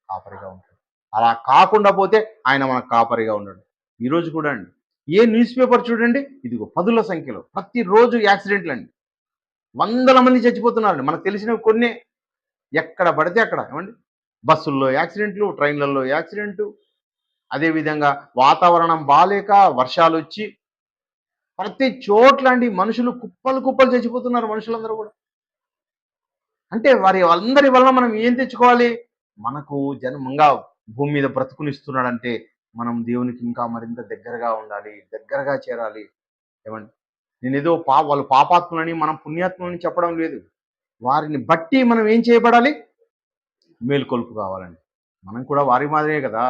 Speaker 1: కాపరిగా ఉంటాడు. అలా కాకుండా పోతే ఆయన మనకు కాపరిగా ఉన్నాడు. ఈరోజు కూడా అండి, ఏ న్యూస్ పేపర్ చూడండి, ఇదిగో పదుల సంఖ్యలో ప్రతిరోజు యాక్సిడెంట్లండి. వందల మంది చచ్చిపోతున్నారండి. మనకు తెలిసినవి కొన్నే. ఎక్కడ పడితే అక్కడ ఏమండి, బస్సుల్లో యాక్సిడెంట్లు, ట్రైన్లలో యాక్సిడెంటు, అదేవిధంగా వాతావరణం బాలేక వర్షాలొచ్చి ప్రతి చోట్ల అండి మనుషులు కుప్పలు కుప్పలు చచ్చిపోతున్నారు మనుషులందరూ కూడా. అంటే వారి అందరి వల్ల మనం ఏం తెచ్చుకోవాలి? మనకు జన్మంగా భూమి మీద బ్రతుకునిస్తున్నాడంటే మనం దేవునికి ఇంకా మరింత దగ్గరగా ఉండాలి, దగ్గరగా చేరాలి. ఏమండి? నేనేదో వాళ్ళు పాపాత్ములని, మనం పుణ్యాత్ములని చెప్పడం లేదు. వారిని బట్టి మనం ఏం చేయబడాలి? మేలుకొలుపు కావాలండి. మనం కూడా వారి మాదిరే కదా!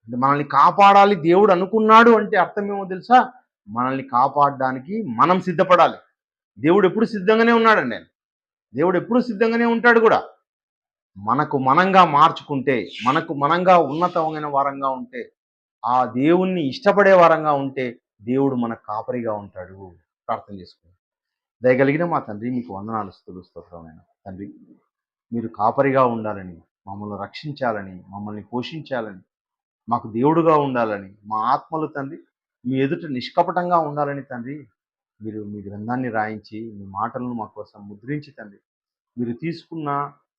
Speaker 1: అంటే మనల్ని కాపాడాలి దేవుడు అనుకున్నాడు అంటే అర్థమేమో తెలుసా? మనల్ని కాపాడడానికి మనం సిద్ధపడాలి. దేవుడు ఎప్పుడు సిద్ధంగానే ఉన్నాడండి ఆయన. దేవుడు ఎప్పుడు సిద్ధంగానే ఉంటాడు కూడా. మనకు మనంగా మార్చుకుంటే, మనకు మనంగా ఉన్నతమైన వారంగా ఉంటే, ఆ దేవుణ్ణి ఇష్టపడే వారంగా ఉంటే, దేవుడు మనకు కాపరిగా ఉంటాడు. ప్రార్థన చేసుకోండి. దయగలిగిన మా తండ్రి, మీకు వందనాలు, స్తుతులు, స్తోత్రమైన తండ్రి. మీరు కాపరిగా ఉండాలని, మమ్మల్ని రక్షించాలని, మమ్మల్ని పోషించాలని, మాకు దేవుడుగా ఉండాలని, మా ఆత్మలు తండ్రి మీ ఎదుట నిష్కపటంగా ఉండాలని తండ్రి, మీరు మీ గ్రంథాన్ని రాయించి, మీ మాటలను మా కోసం ముద్రించి తండ్రి, మీరు తీసుకున్న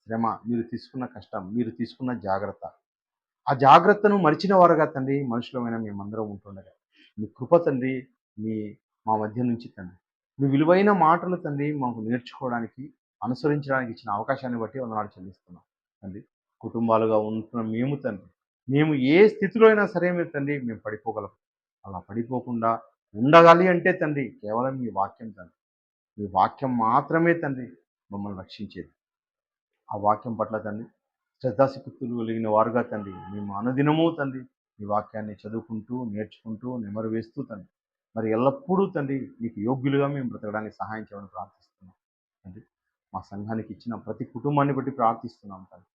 Speaker 1: శ్రమ, మీరు తీసుకున్న కష్టం, మీరు తీసుకున్న జాగ్రత్త, ఆ జాగ్రత్తను మరిచిన వారుగా తండ్రి మనుషులమైన మేమందరం ఉంటుండగా మీ కృప తండ్రి, మీ మా మధ్య నుంచి తండ్రి మీ విలువైన మాటలు తండ్రి మాకు నేర్చుకోవడానికి, అనుసరించడానికి ఇచ్చిన అవకాశాన్ని బట్టి వందనాలు చెల్లిస్తున్నాం తండ్రి. కుటుంబాలుగా ఉంటున్న మేము తండ్రి, మేము ఏ స్థితిలో అయినా సరే మీరు తండ్రి మేము పడిపోగలం. అలా పడిపోకుండా ఉండగాలి అంటే తండ్రి కేవలం మీ వాక్యం తండ్రి. మీ వాక్యం మాత్రమే తండ్రి మమ్మల్ని రక్షించేది. ఆ వాక్యం పట్ల తండ్రి శ్రద్ధాశక్తులు కలిగిన వారుగా తండ్రి మేము అనుదినము తండ్రి ఈ వాక్యాన్ని చదువుకుంటూ, నేర్చుకుంటూ, నెమరు వేస్తూ తండ్రి మరి ఎల్లప్పుడూ తండ్రి నీకు యోగ్యులుగా మేము బ్రతకడానికి సహాయం చేయమని ప్రార్థిస్తున్నాం తండ్రి. మా సంఘానికి ఇచ్చిన ప్రతి కుటుంబాన్ని బట్టి ప్రార్థిస్తున్నాం తండ్రి.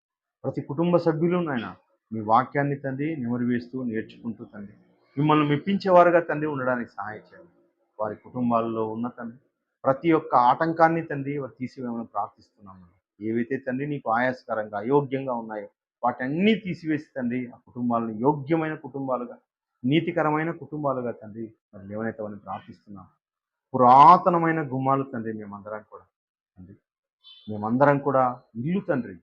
Speaker 1: ప్రతి కుటుంబ సభ్యులు నాయన మీ వాక్యాన్ని తండ్రి నెమరు వేస్తూ, నేర్చుకుంటూ తండ్రి మిమ్మల్ని మెప్పించేవారుగా తండ్రి ఉండడానికి సహాయం చేయండి. వారి కుటుంబాల్లో ఉన్న తండ్రి ప్రతి ఒక్క ఆటంకాన్ని తండ్రి వారు తీసివేయమని ప్రార్థిస్తున్నాము. ఏవైతే తండ్రి నీకు ఆయాసకరంగా, అయోగ్యంగా ఉన్నాయో వాటన్నీ తీసివేసి తండ్రి ఆ కుటుంబాలను యోగ్యమైన కుటుంబాలుగా, నీతికరమైన కుటుంబాలుగా తండ్రి మరి లేవనెత్తమని ప్రార్థిస్తున్నాం. పురాతనమైన గుమ్మాలు తండ్రి మేమందరం కూడా తండ్రి, మేమందరం కూడా ఇల్లు తండ్రి,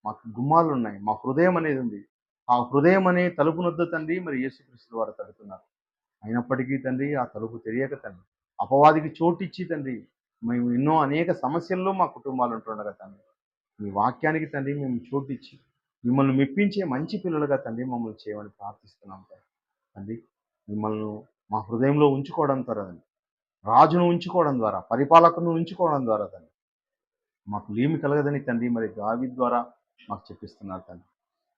Speaker 1: మాకు గుమ్మాలు ఉన్నాయి, మా హృదయం అనేది ఉంది. ఆ హృదయం అనే తలుపునొద్ద తండ్రి మరి యేసుక్రీస్తు వారు తడుతున్నారు. అయినప్పటికీ తండ్రి ఆ తలుపు తెలియక తండ్రి అపవాదికి చోటిచ్చి తండ్రి మేము ఎన్నో అనేక సమస్యల్లో మా కుటుంబాలు ఉంటుండగా తండ్రి మీ వాక్యానికి తండ్రి మేము చోటిచ్చి మిమ్మల్ని మెప్పించే మంచి పిల్లలుగా తండ్రి మమ్మల్ని చేయమని ప్రార్థిస్తున్నాం తండ్రి. మిమ్మల్ని మా హృదయంలో ఉంచుకోవడం ద్వారా తండ్రి, రాజును ఉంచుకోవడం ద్వారా, పరిపాలకును ఉంచుకోవడం ద్వారా తండ్రి మాకు లేమి కలగదని తండ్రి మరి దావీదు ద్వారా మాకు చెప్పిస్తున్నారు తండ్రి.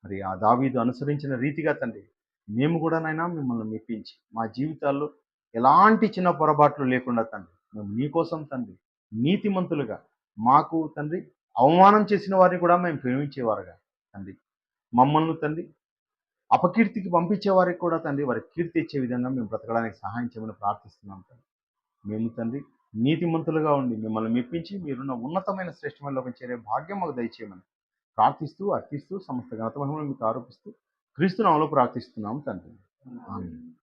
Speaker 1: మరి ఆ దావీదు అనుసరించిన రీతిగా తండ్రి మేము కూడా నైనా మిమ్మల్ని మెప్పించి మా జీవితాల్లో ఎలాంటి చిన్న పొరపాట్లు లేకుండా తండ్రి మేము నీకోసం తండ్రి నీతిమంతులుగా, మాకు తండ్రి అవమానం చేసిన వారిని కూడా మేము ప్రేమించేవారుగా తండ్రి, మమ్మల్ని తండ్రి అపకీర్తికి పంపించే వారికి కూడా తండ్రి వారి కీర్తి ఇచ్చే విధంగా మేము బ్రతకడానికి సహాయం చేయమని ప్రార్థిస్తున్నాం తండ్రి. మేము తండ్రి నీతిమంతులుగా ఉండి మిమ్మల్ని మెప్పించి మీరున్న ఉన్నతమైన శ్రేష్టమైన లోకం చేరే భాగ్యం మాకు దయచేయమని ప్రార్థిస్తూ, అర్థిస్తూ, సమస్త ఘనత మహిమను మీకు ఆరోపిస్తూ క్రీస్తు నామములో ప్రార్థిస్తున్నాం తండ్రి. ఆమేన్.